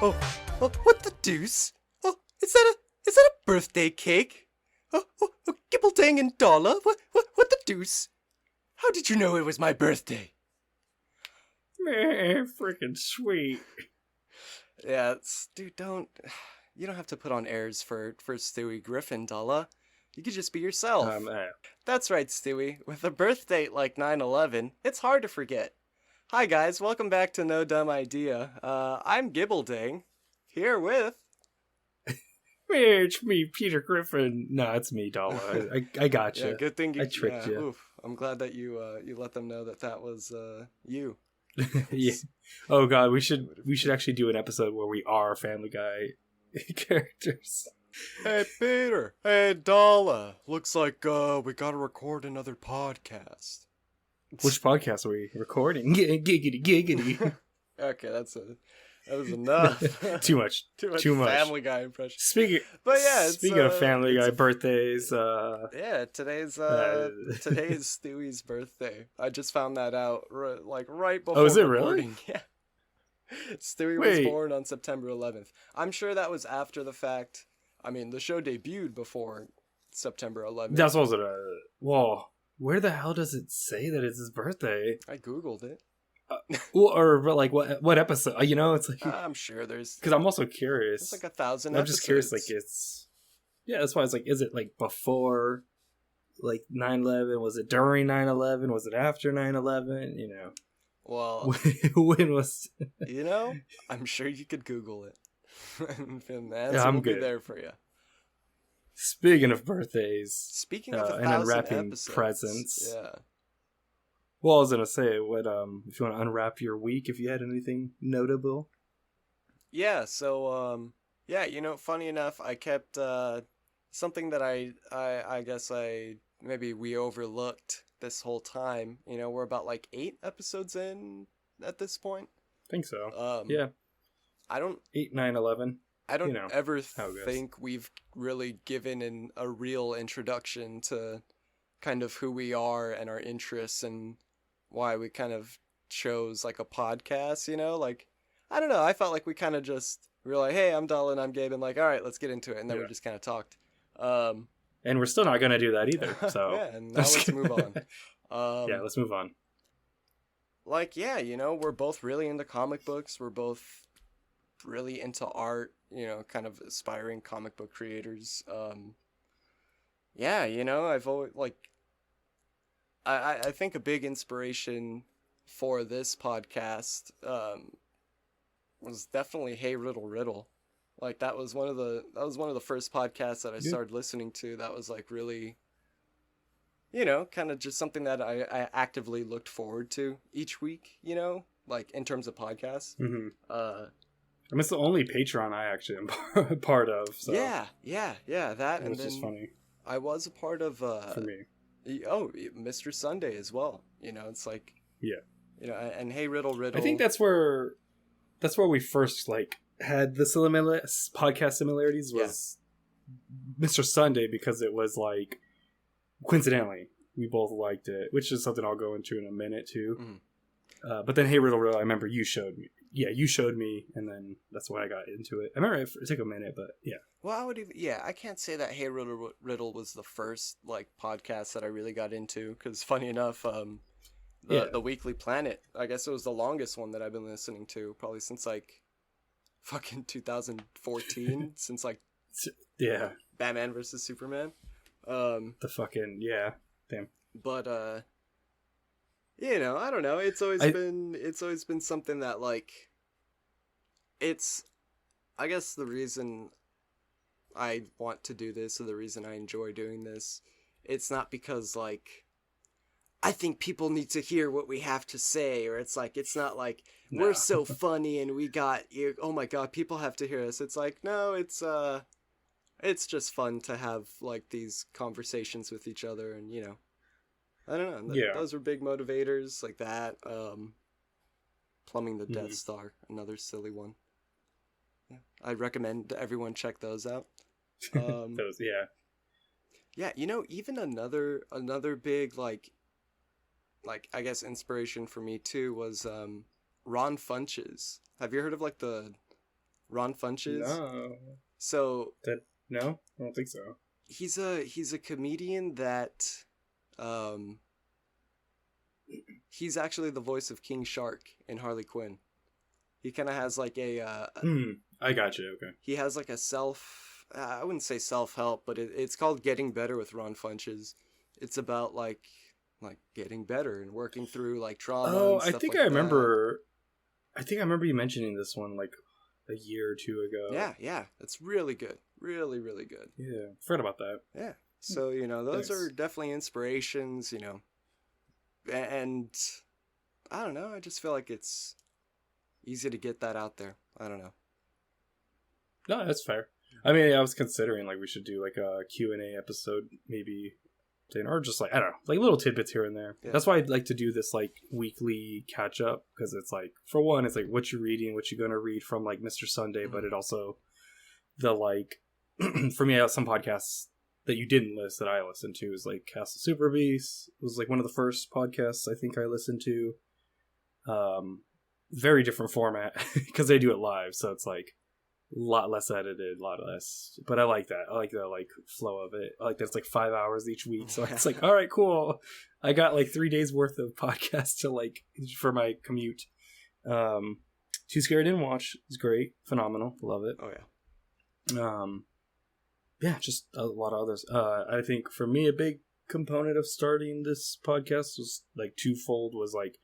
Oh, what the deuce? Oh, is that a birthday cake? Oh, Gibbeldang and Dalla, what the deuce? How did you know it was my birthday? Man, freaking sweet. Yeah, dude, you don't have to put on airs for Stewie Griffin, Dalla. You could just be yourself. That's right, Stewie. With a birth date like 9/11, it's hard to forget. Hi guys, welcome back to No Dumb Idea. I'm Gibbeldang, here with... It's me, Peter Griffin. No, it's me, Dalla. I got you. Yeah, good thing I tricked you. Oof, I'm glad that you let them know that was you. Yeah. Oh god, we should actually do an episode where we are Family Guy characters. Hey Peter, hey Dalla. Looks like we gotta record another podcast. Which podcast are we recording? Giggity. Okay, that was enough. Too much Family Guy impression. Speaking of Family Guy birthdays, yeah, today's Stewie's birthday. I just found that out right before. Oh, is it recording. really? Yeah. Stewie was born on September 11th. I'm sure that was after the fact. I mean, the show debuted before September 11th. That's also whoa. Where the hell does it say that it's his birthday? I googled it. Or like what episode? You know, it's like I'm sure there's. Because I'm also curious. It's like 1,000. I'm just curious. Like that's why it's like, is it like before, like 9/11? Was it during 9/11? Was it after 9/11? You know. Well, when was? You know, I'm sure you could Google it. And the answer I'm will good. be there for you. Speaking of birthdays, and unwrapping episodes, presents. Yeah. Well, I was gonna say, what if you want to unwrap your week, if you had anything notable. Yeah. So yeah, you know, funny enough, I kept something that I guess maybe we overlooked this whole time. You know, we're about like 8 episodes in at this point. I think so. Yeah. I don't 8, 9, 11. I don't ever think we've really given a real introduction to kind of who we are and our interests and why we kind of chose like a podcast, you know? Like, I don't know. I felt like we kind of just were like, hey, I'm Dalla and I'm Gabe, and like, all right, let's get into it. And then we just kind of talked. And we're still not going to do that either. So yeah, and now let's move on. Yeah, let's move on. Like, yeah, you know, we're both really into comic books. We're both really into art, you know, kind of aspiring comic book creators. Yeah, you know, I've always I think a big inspiration for this podcast was definitely Hey Riddle Riddle. Like that was one of the first podcasts that I started listening to that was like really, you know, kind of just something that I actively looked forward to each week, you know, like in terms of podcasts. Mm-hmm. I mean, it's the only Patreon I actually am part of. So. Yeah, that. It was just funny. I was a part of... for me. Oh, Mr. Sunday as well. You know, it's like... Yeah. You know, and Hey Riddle Riddle... I think that's where we first, like, had the podcast similarities was Mr. Sunday, because it was, like, coincidentally, we both liked it, which is something I'll go into in a minute, too. Mm-hmm. But then Hey Riddle Riddle, I remember you showed me. Yeah, you showed me, and then that's when I got into it. I remember it took a minute, but yeah. Well, I can't say that Hey Riddle Riddle was the first, like, podcast that I really got into, because funny enough, the Weekly Planet, I guess it was the longest one that I've been listening to, probably since, like, fucking 2014, since, like, Batman versus Superman. The fucking, damn. But, you know, I don't know. It's always been something that, like, I guess the reason I want to do this, or the reason I enjoy doing this, it's not because, like, I think people need to hear what we have to say, or it's like, it's not like No. we're so funny and we got, oh my god, people have to hear us. It's like, no, it's just fun to have like these conversations with each other, and I don't know. Yeah. Those are big motivators like that. Plumbing the Death Mhm. Star, another silly one. Yeah, I'd recommend everyone check those out. Those, yeah. Yeah, even another big like I guess inspiration for me too was Ron Funches. Have you heard of like the Ron Funches? No. So No? I don't think so. he's a comedian that he's actually the voice of King Shark in Harley Quinn. He kind of has like I got you. Okay. he has like a I wouldn't say self-help, but it's called Getting Better with Ron Funches. It's about like getting better and working through like trauma. Oh, and I stuff think like I remember. I think I remember you mentioning this one like a year or two ago. Yeah, it's really good, really, really good. Yeah, forgot about that. Yeah, so those Nice. are definitely inspirations. And I don't know. I just feel like it's easy to get that out there. I don't know. No, that's fair. I mean, I was considering like we should do like a Q&A episode, maybe, or just like I don't know, like little tidbits here and there. Yeah. That's why I'd like to do this like weekly catch up, because it's like, for one, it's like what you're reading, what you're gonna read from like Mr. Sunday, but it also the like for me, some podcasts that you didn't list that I listened to is like Castle Super Beast. It was like one of the first podcasts I think I listened to. Very different format because they do it live, so it's like a lot less edited, a lot less. But I like that. I like the like flow of it. I like that it's like 5 hours each week, so it's like, all right, cool. I got like 3 days worth of podcasts to like for my commute. Too Scared Didn't Watch is great, phenomenal, love it. Oh yeah. Yeah, just a lot of others. I think for me, a big component of starting this podcast was like twofold. Was like,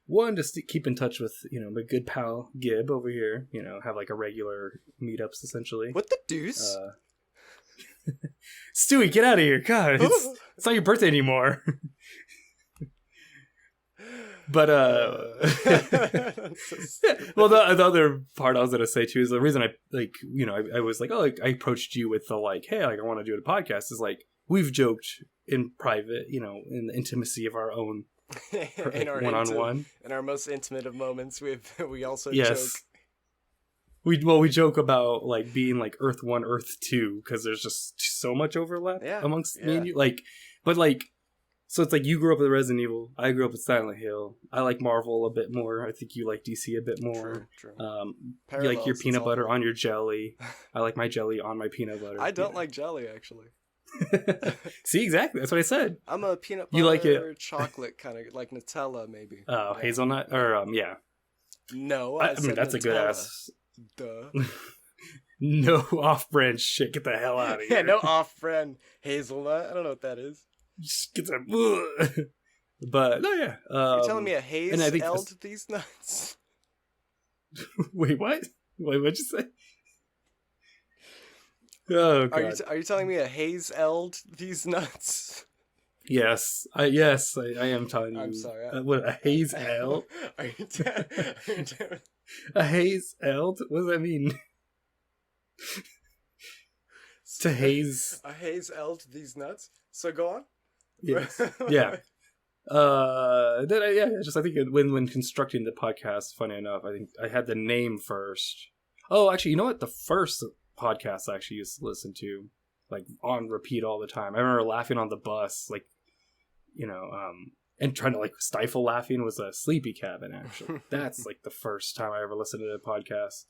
one, just to keep in touch with my good pal Gib over here. Have like a regular meetups essentially. What the deuce? Stewie, get out of here! God, it's not your birthday anymore. But well, the other part I was gonna say too is the reason I was like, I approached you with the like, hey, like I want to do a podcast, is like we've joked in private, in the intimacy of our own in our one-on-one, in our most intimate of moments, we also yes. joke. We joke about like being like Earth 1, Earth 2, because there's just so much overlap amongst me and you. Like, but like, so it's like you grew up with Resident Evil, I grew up with Silent Hill. I like Marvel a bit more. I think you like DC a bit more. True. You like your peanut butter on your jelly. I like my jelly on my peanut butter. I don't like jelly, actually. See, exactly. That's what I said. I'm a peanut butter, you like it chocolate kind of like Nutella, maybe. Oh, hazelnut, or yeah. No, I mean that's Nutella. A good ass. Duh. No off-brand shit. Get the hell out of here. Yeah, no off-brand hazelnut. I don't know what that is. Just get some. But no, yeah. You're telling me a haze I think eld these nuts? Wait, what? Wait, what'd you say? Oh god. Are you telling me a haze eld these nuts? Yes, I am telling you. I'm sorry. What, a haze eld? Are you a haze eld? What does that mean? To haze. A haze eld these nuts. So go on. Yes. Yeah. I think when constructing the podcast, funny enough, I think I had the name first. Oh, actually, you know what? The first podcast I actually used to listen to, like on repeat all the time. I remember laughing on the bus, like, and trying to like stifle laughing, was a Sleepy Cabin. Actually, that's like the first time I ever listened to a podcast.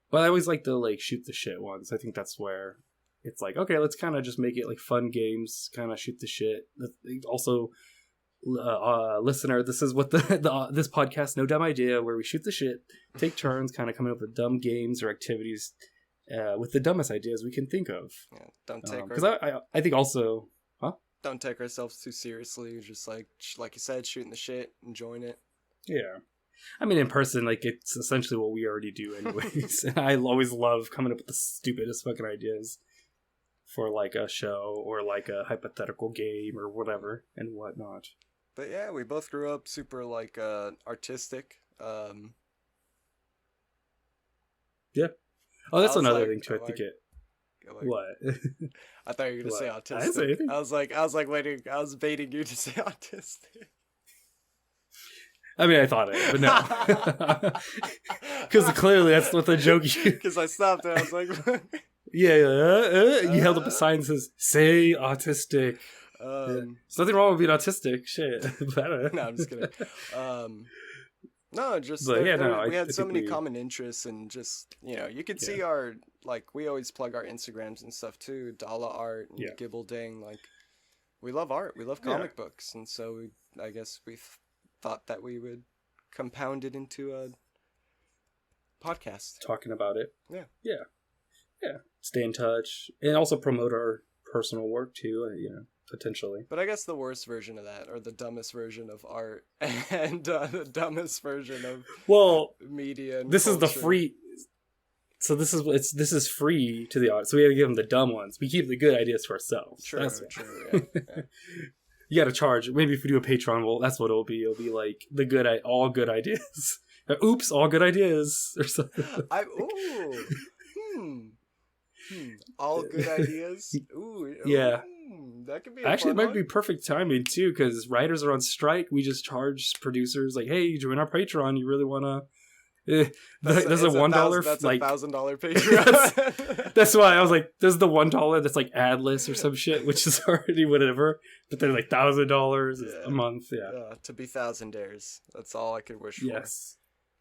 But I always like the like shoot the shit ones. I think that's where it's like, okay, let's kind of just make it like fun games, kind of shoot the shit. Also, listener, this is what this podcast, No Dumb Idea, where we shoot the shit, take turns, kind of coming up with dumb games or activities with the dumbest ideas we can think of. Yeah, don't take because I think also, don't take ourselves too seriously. You're just like you said, shooting the shit, enjoying it. Yeah. I mean, in person, like, it's essentially what we already do anyways. And I always love coming up with the stupidest fucking ideas. for like a show or like a hypothetical game or whatever and whatnot. But yeah, we both grew up super like artistic. Yeah. Oh, that's another like, thing too. I think it. Like, what? I thought you were gonna say What? autistic. I didn't say anything. I was like waiting. I was baiting you to say autistic. I mean, I thought it, but no. Because clearly that's what the joke. Because I stopped and I was like, Yeah. You held up a sign that says "Say autistic." There's nothing wrong with being autistic. Shit. No, I'm just kidding. No, just But we had so many common interests, and just you could see our we always plug our Instagrams and stuff too. Dala art and Gibbelding, like we love art, we love comic books, and so I guess we thought that we would compound it into a podcast, talking about it. Yeah. Stay in touch and also promote our personal work too. Potentially. But I guess the worst version of that, or the dumbest version of art, and the dumbest version of media. And this culture. is the free. So this is free to the audience. So we got to give them the dumb ones. We keep the good ideas to ourselves. True. Yeah. You got to charge. Maybe if we do a Patreon, that's what it'll be. It'll be like all good ideas. Oops, all good ideas or something. All good ideas. Ooh. Yeah. That could be actually, it might be perfect timing too, because writers are on strike. We just charge producers like, "Hey, join our Patreon. You really want to?" There's a $1. That's like $1,000 Patreon. That's why I was like, "There's the $1 that's like adless or some shit, which is already whatever." But they're like $1,000 a month. Yeah, to be thousandaires. That's all I could wish for. Yes.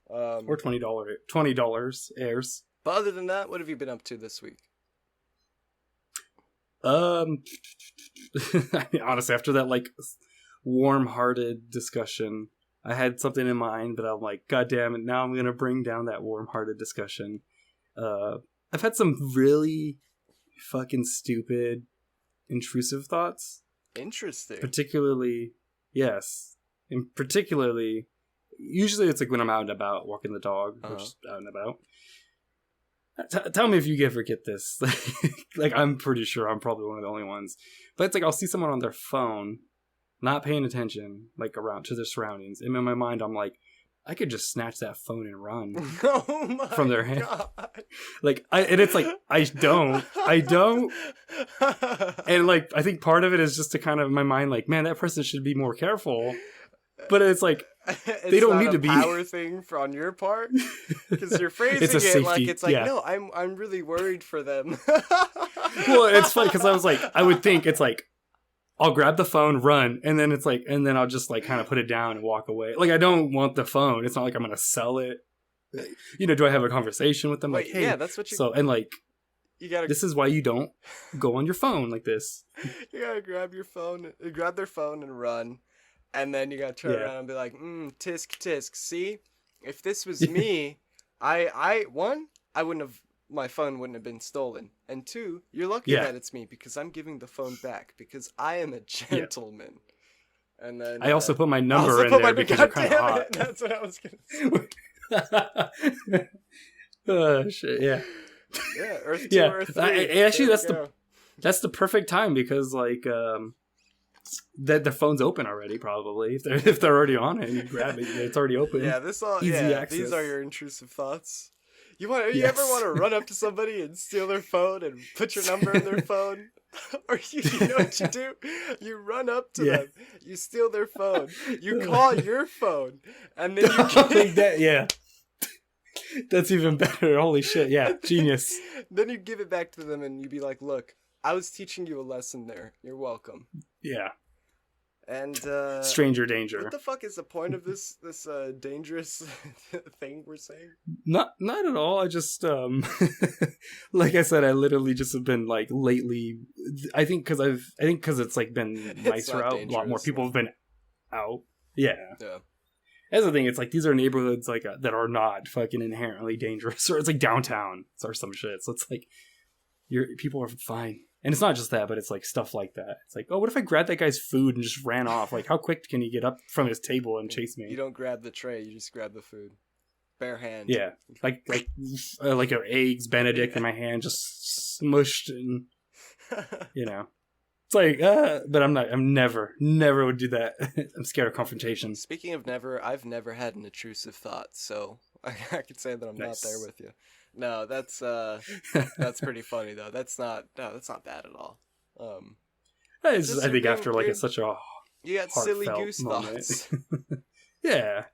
Or $20 airs. But other than that, what have you been up to this week? I mean, honestly, after that warm-hearted discussion, I had something in mind, but I'm like, God damn it! Now I'm gonna bring down that warm-hearted discussion. I've had some really fucking stupid, intrusive thoughts. Interesting. Particularly, usually it's like when I'm out and about walking the dog, or just out and about. Tell me if you ever get this. I'm pretty sure I'm probably one of the only ones. But it's like I'll see someone on their phone, not paying attention, around to their surroundings. And in my mind, I'm like, I could just snatch that phone and run from their hand. And it's like, I don't. And I think part of it is just to kind of, in my mind, man, that person should be more careful. But it's like, they don't need to be power thing on your part, because you're phrasing it's a safety, no, I'm really worried for them. Well, it's funny because I was like, I would think it's like, I'll grab the phone, run, and then it's like, and then I'll just kind of put it down and walk away. I don't want the phone. It's not like I'm gonna sell it. Do I have a conversation with them? Hey, yeah, that's what you. So you gotta. This is why you don't go on your phone like this. You gotta grab their phone and run. And then you gotta turn around and be like, tisk tisk. See, if this was me, my phone wouldn't have been stolen. And 2, you're lucky that it's me, because I'm giving the phone back, because I am a gentleman. Yeah. And then I also put my number in there because you're kind of hot. That's what I was gonna say. Shit, yeah. Yeah, Earth 2, Earth 3. Actually, that's the perfect time, because that the phone's open already, probably. If they're already on it, and you grab it, it's already open. Yeah, easy access. These are your intrusive thoughts. You ever want to run up to somebody and steal their phone and put your number in their phone? Or you know what you do? You run up to them, you steal their phone, you call your phone, and then you That's even better. Holy shit, yeah. Genius. Then you give it back to them and you be like, look, I was teaching you a lesson there. You're welcome. Yeah. And stranger danger. What the fuck is the point of this dangerous thing we're saying? Not at all. I just like I said, I literally just have been lately. I think because it's been nicer out. A lot more people have been out. Yeah. Yeah. That's the thing. It's these are neighborhoods that are not fucking inherently dangerous, or it's downtown or some shit. So it's people are fine. And it's not just that, but it's stuff like that. It's oh, what if I grabbed that guy's food and just ran off? How quick can he get up from his table and chase me? You don't grab the tray, you just grab the food. Bare hand. Yeah. Like eggs Benedict in my hand, just smushed and You know, it's like, but I'm never would do that. I'm scared of confrontation. Speaking of never, I've never had an intrusive thought, so I can say that I'm not there with you. No, that's pretty funny though. That's not bad at all. I think after like such a you got silly heartfelt goose moment. thoughts. Yeah.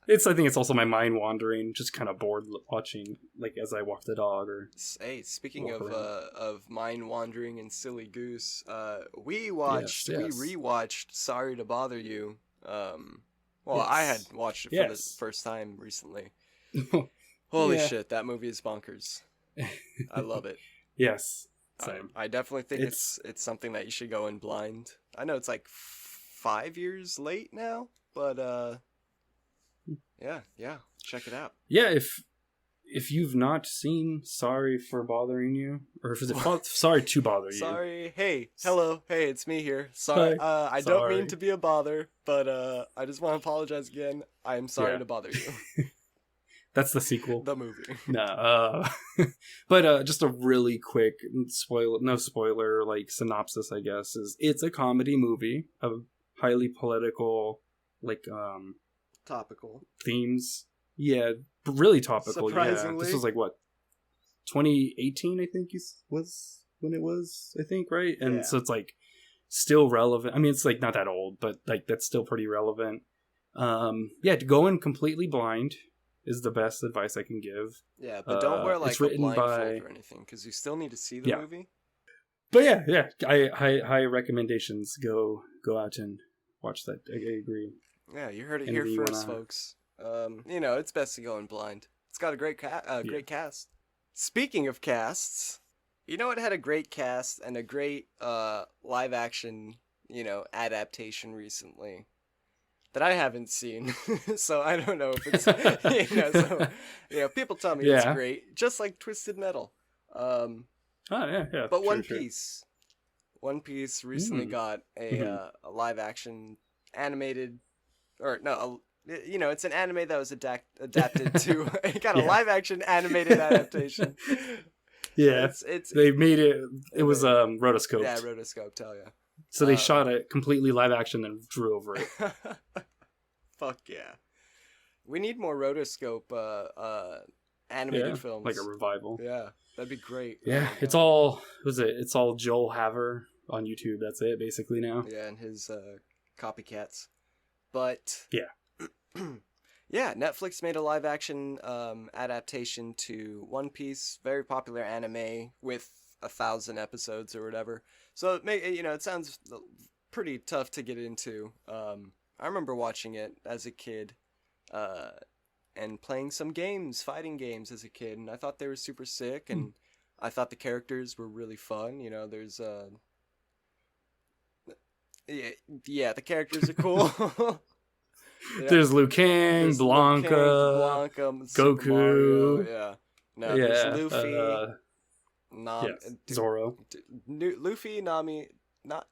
I think it's also my mind wandering, just kind of bored watching, like as I walk the dog or. Hey, speaking of mind wandering and silly goose, we rewatched Sorry to Bother You. I had watched it for the first time recently. Holy shit, that movie is bonkers. I love it. Yes, same. I definitely think it's something that you should go in blind. I know it's like 5 years late now, but yeah, check it out. Yeah, if you've not seen Sorry for Bothering You, or if it's Sorry to Bother You. Sorry, hey, hello, hey, it's me here. Sorry, I don't mean to be a bother, but I just want to apologize again. I am sorry to bother you. That's the sequel. The movie. No, but just a really quick no spoiler, like synopsis, I guess, is it's a comedy movie of highly political, like topical themes. Yeah, really topical. Surprisingly. Yeah, this was like what 2018, I think was when it was. I think right, and so it's like still relevant. I mean, it's like not that old, but like that's still pretty relevant. To go in completely blind is the best advice I can give. Yeah, but don't wear like a blindfold or anything, because you still need to see the movie. But yeah, high recommendations. Go out and watch that. I agree. Yeah, you heard it here first, folks. It's best to go in blind. It's got a great great cast. Speaking of casts, it had a great cast and a great live action, adaptation recently that I haven't seen. So I don't know if it's people tell me it's great, just like Twisted Metal. But One Piece recently got a live action animated, or no, it's an anime that was adapted to. It got a live action animated adaptation. Yeah, they made it. It was rotoscoped. Yeah, rotoscoped. Hell yeah. So they shot it completely live action and drew over it. Fuck yeah. We need more rotoscope animated films. Like a revival. Yeah, that'd be great. Yeah, it's all Joel Haver on YouTube. That's it basically now. Yeah, and his copycats. But yeah. Yeah, Netflix made a live action adaptation to One Piece, very popular anime with 1,000 episodes or whatever. So it sounds pretty tough to get into. I remember watching it as a kid, and playing some fighting games as a kid, and I thought they were super sick, and I thought the characters were really fun. There's the characters are cool. There's Liu Kang, Blanca, Goku. Mario, there's Luffy. Zoro. Luffy, Nami, not.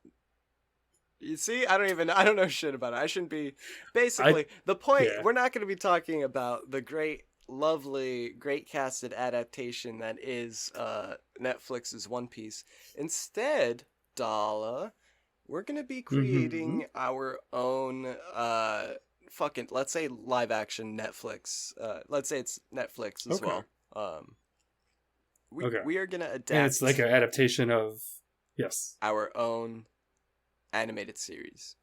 You see, I don't know shit about it. I shouldn't be. Basically, the point, we're not going to be talking about the great, lovely, great casted adaptation that is Netflix's One Piece. Instead, Dala, we're going to be creating our own, let's say live action Netflix. Let's say it's Netflix as well. We are going to adapt. And it's like an adaptation of, our own animated series.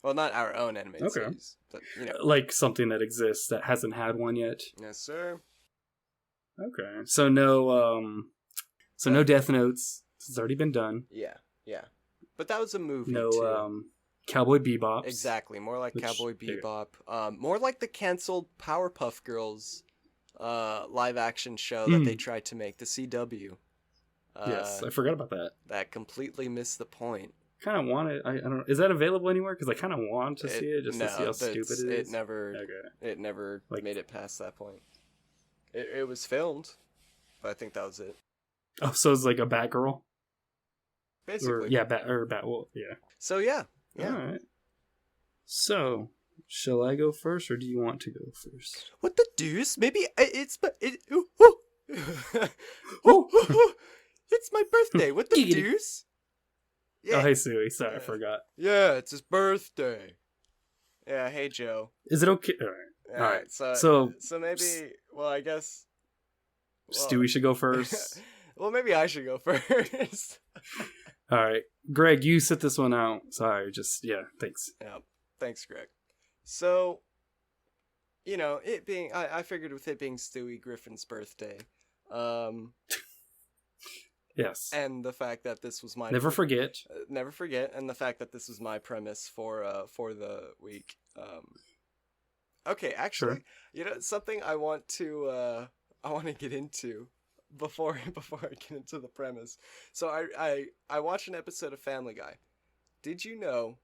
Well, not our own animated series, but like something that exists that hasn't had one yet. Yes, sir. Okay, so no Death Notes. It's already been done. Yeah. But that was a movie. No too. Cowboy Bebop. Exactly, more like Cowboy Bebop. More like the canceled Powerpuff Girls live action show that they tried to make, the CW. Yes, I forgot about that. That completely missed the point. Kind of want it. I don't know. Is that available anywhere? Because I kind of want to see it just to see how stupid it is. It never made it past that point. It was filmed, but I think that was it. Oh, so it's like a Batgirl? Basically. Batwolf, yeah. So, yeah. All right. So, shall I go first, or do you want to go first? What the deuce? Maybe it's my birthday. What the deuce? Oh, hey, Stewie. Sorry, I forgot. Yeah, it's his birthday. Yeah, hey, Joe. Is it okay? All right. So maybe, well, I guess... Well, Stewie should go first. well, maybe I should go first. All right. Greg, you sit this one out. Sorry, thanks. Yeah, thanks, Greg. So, it being... I figured with it being Stewie Griffin's birthday... Yes. And the fact that this was my... Never forget. Never forget. And the fact that this was my premise for the week. Okay, actually, sure. Something I want to get into before I get into the premise. So I watched an episode of Family Guy. Did you know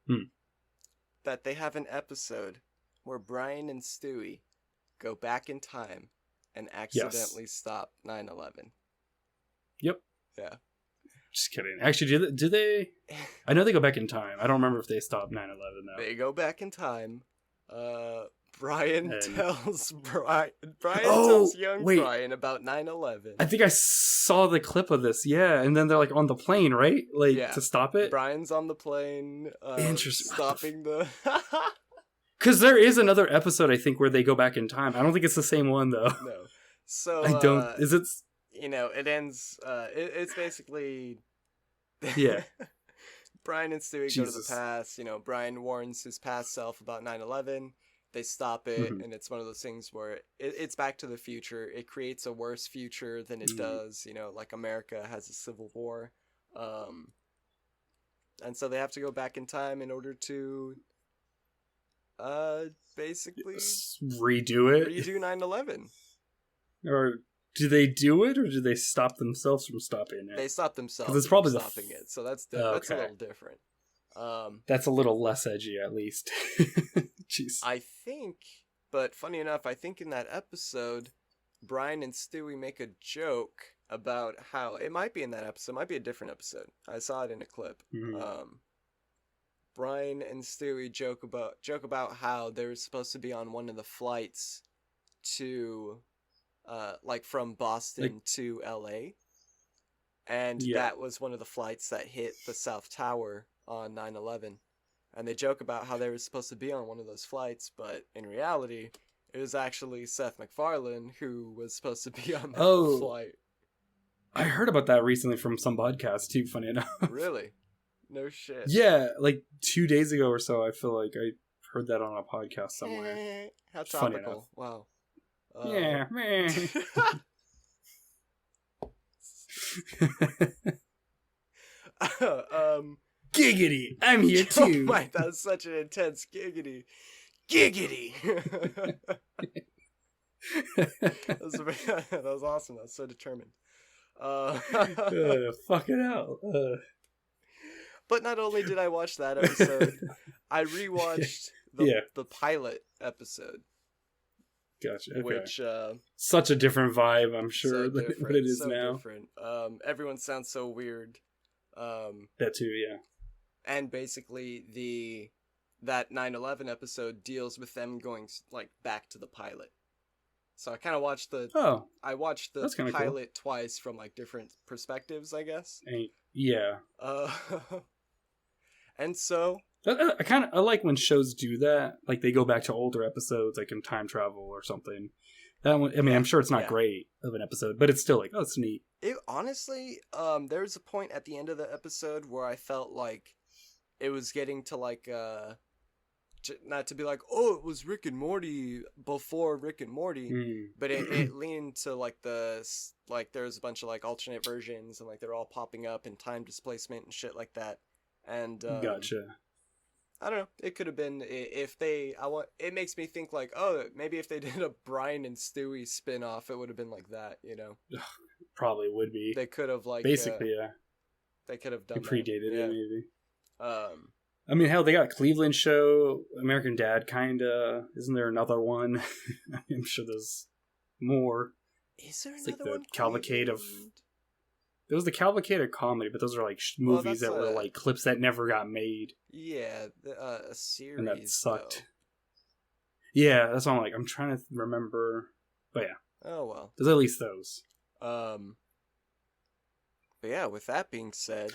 that they have an episode where Brian and Stewie go back in time and accidentally stop 9/11? Yep. Yeah. Just kidding. Actually, do they? I know they go back in time. I don't remember if they stopped 9/11 though. They go back in time. Brian tells young Brian about 9/11. I think I saw the clip of this. Yeah, and then they're like on the plane, right? To stop it. Brian's on the plane. Interesting. Stopping the. Because there is another episode I think where they go back in time. I don't think it's the same one though. No. So I don't. Is it? It ends. It's basically. Yeah. Brian and Stewie go to the past. Brian warns his past self about 9/11. They stop it, and it's one of those things where it's Back to the Future. It creates a worse future than it does. Like America has a civil war, and so they have to go back in time in order to, basically redo 9/11. Or do they do it, or do they stop themselves from stopping it? They stop themselves. It's probably stopping it, so that's a little different. That's a little less edgy, at least. Jeez. I think, but funny enough, I think in that episode, Brian and Stewie make a joke about how it might be in that episode, it might be a different episode. I saw it in a clip. Brian and Stewie joke about how they were supposed to be on one of the flights to, from Boston to LA, and that was one of the flights that hit the South Tower on 9/11, and they joke about how they were supposed to be on one of those flights, but in reality it was actually Seth MacFarlane who was supposed to be on that flight. I heard about that recently from some podcast too, funny enough. Really? No shit. Yeah, 2 days ago or so. I feel like I heard that on a podcast somewhere. How topical. Wow. Yeah, man. Giggity! I'm here too. Oh my, that was such an intense giggity. Giggity! That was awesome. That was so determined. Fucking hell. But not only did I watch that episode, I rewatched the pilot episode. Gotcha. Okay. Which such a different vibe, I'm sure, than what it is so now. Different. Everyone sounds so weird. That too, yeah. And basically that 9/11 episode deals with them going back to the pilot. So I kind of watched the pilot twice from different perspectives, I guess. Yeah. And so I like when shows do that. Like they go back to older episodes, like in time travel or something. That one, I mean, I'm sure it's not great of an episode, but it's still it's neat. It honestly, there was a point at the end of the episode where I felt like it was getting to not to be it was Rick and Morty before Rick and Morty, but it leaned to there's a bunch of alternate versions and they're all popping up in time displacement and shit like that. And gotcha. I don't know. It could have been it makes me think maybe if they did a Brian and Stewie spin-off, it would have been like that, Probably would be. They could have basically, yeah. They could have done it predated it, maybe. I mean, hell, they got Cleveland Show, American Dad, kinda. Isn't there another one? I'm sure there's more. Is there another one? Cavalcade of. There was the Cavalcade of comedy, but those are movies that were clips that never got made. Yeah, a series. And that sucked. Though. Yeah, that's why I'm trying to remember. But yeah. Oh well. There's at least those. But yeah, with that being said,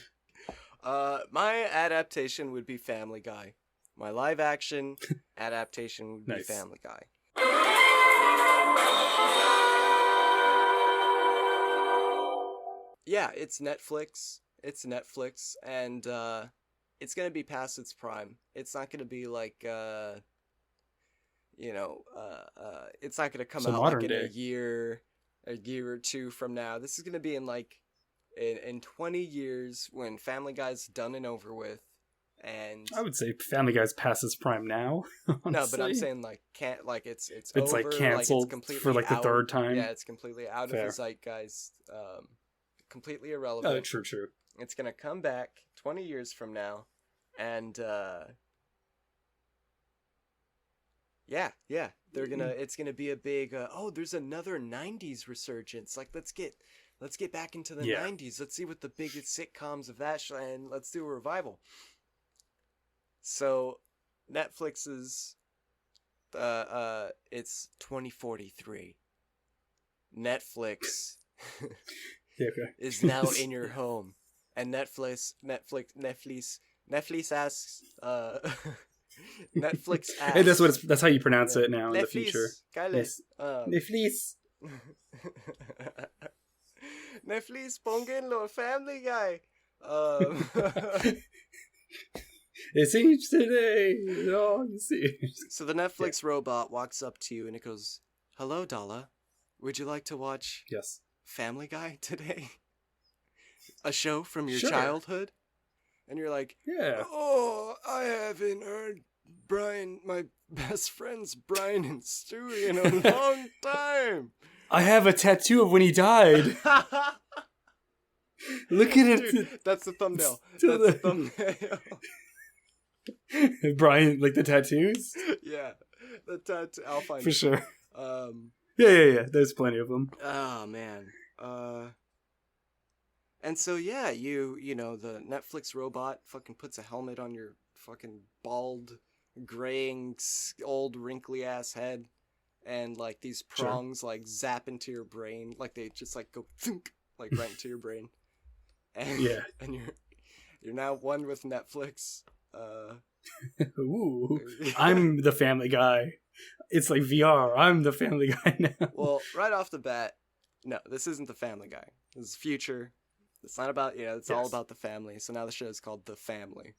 My adaptation would be Family Guy. My live action adaptation would be Nice. Family Guy. Yeah, it's Netflix. It's Netflix, and it's gonna be past its prime. It's not gonna be like it's not gonna come So out modern like in day. a year or two from now. This is gonna be in like in 20 years when Family Guy's done and over with. And I would say Family Guy's past its prime now. no, but I'm honestly. saying like it's It's over, like canceled it's completely for like the out. third time. Yeah, it's completely out Fair. of the zeitgeist. Completely irrelevant. Oh, true. It's gonna come back 20 years from now, and yeah, they're gonna. It's gonna be a big. There's another '90s resurgence. Like let's get back into the '90s. Let's see what the biggest sitcoms of that and let's do a revival. So, Netflix's it's 2043. Netflix is now in your home, and Netflix asks Netflix asks. Hey, that's how you pronounce it now in the future. Netflix. Netflix. Netflix, pónganlo, Family Guy. It's each today. Oh, you see. So the Netflix robot walks up to you and it goes, "Hello, Dala. Would you like to watch Yes. Family Guy today? A show from your Sure. childhood?" And you're like, Yeah. "Oh, I haven't heard my best friends Brian and Stewie in a long time." I have a tattoo of when he died. Look at it. Dude, that's the thumbnail. To That's the thumbnail. Brian, like the tattoos? Yeah, the tattoo. I'll find For it. sure. Um. Yeah. There's plenty of them. Oh man. And so yeah, you know the Netflix robot fucking puts a helmet on your fucking bald, graying, old wrinkly ass head, and like these prongs like zap into your brain, like they just like go thunk, like right into your brain. And, Yeah. And you're now one with Netflix. Ooh, I'm the Family Guy. It's like VR. I'm the Family Guy now. Well, right off the bat, no, this isn't the Family Guy. This is future. It's not about it's all about the family. So now the show is called The Family.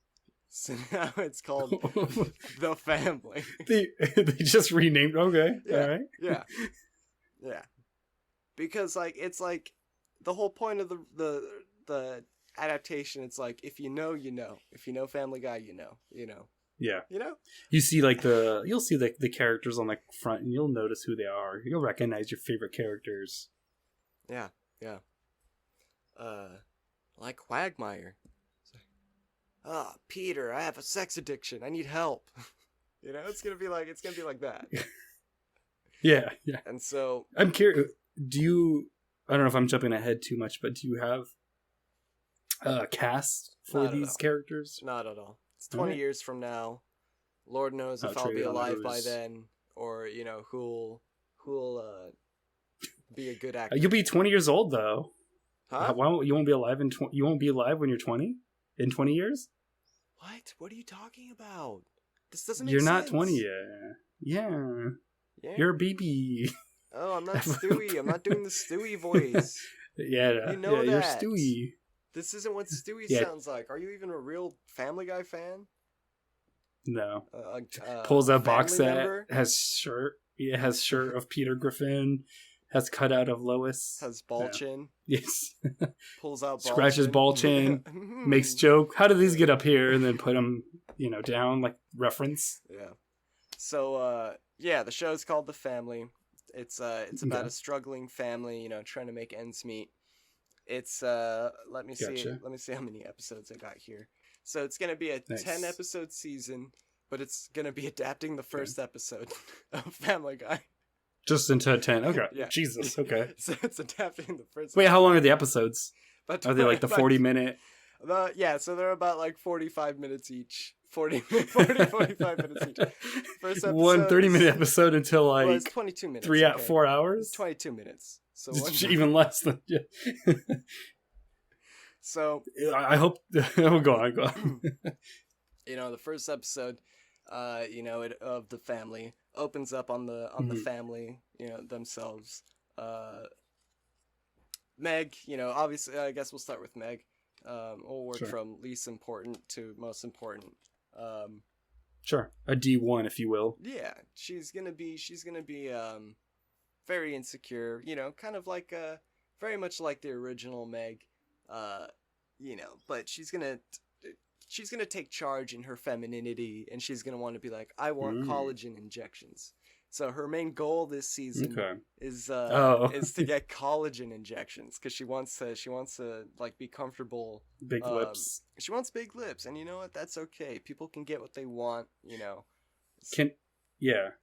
So now it's called The Family. They just renamed. Okay, Yeah, all right. yeah. Because like it's like the whole point of the adaptation. It's like if you know, you know. If you know Family Guy, you know. Yeah. You know. You see you'll see the characters on the front, and you'll notice who they are. You'll recognize your favorite characters. Yeah. Like Quagmire. Peter, I have a sex addiction. I need help. It's gonna be like that. Yeah. And so I'm curious. I don't know if I'm jumping ahead too much, but do you have a cast for Not at these all. characters? Not at all. It's 20 Alright. years from now. Lord knows if Oh, I'll trade be on alive by who's- then, or who'll be a good actor. You'll be 20 years old though. Huh? You won't be alive you won't be alive when you're 20 in 20 years? What? What are you talking about? This doesn't make You're sense. not 20 yet. Yeah. Yeah. You're a baby. Oh, I'm not Stewie. I'm not doing the Stewie voice. Yeah. You know You're that. Stewie. This isn't what Stewie Yeah. sounds like. Are you even a real Family Guy fan? No. Pulls Pulls out box set. member? Has shirt. It has shirt of Peter Griffin. Has cutout of Lois. Has ball Yeah. chin. Yes. Pulls out ball Scratches chin. ball chin. Makes joke. How did these get up here? And then put them, down like reference. Yeah. So the show's called The Family. It's about a struggling family, trying to make ends meet. It's let me see Gotcha. how many episodes I got here. So it's gonna be a Nice. 10 episode season, but it's gonna be adapting the first episode of Family Guy. Just into 10. Okay. Yeah. Jesus. Okay. So it's adapting the first. Wait, how long are the episodes? About Are they like the 40-minute? So they're about like 45 minutes each. 45 minutes each. First episode. One 30-minute episode until Well, like it's 22 minutes. 4 It's hours? 22 minutes. So It's even less than. Yeah. So I hope. Oh, go on, go on. the first episode, of the family opens up on the Mhm. family, themselves. Meg, obviously, I guess we'll start with Meg. We'll work Sure. from least important to most important. Sure, a D1, if you will. Yeah, she's gonna be very insecure. Kind of like very much like the original Meg. But she's gonna take charge in her femininity, and she's gonna want to be like, I want Mm. collagen injections. So her main goal this season Okay. is Oh, is to get collagen injections because she wants to like be comfortable. big lips. She wants big lips, and you know what? That's okay. People can get what they want. Yeah.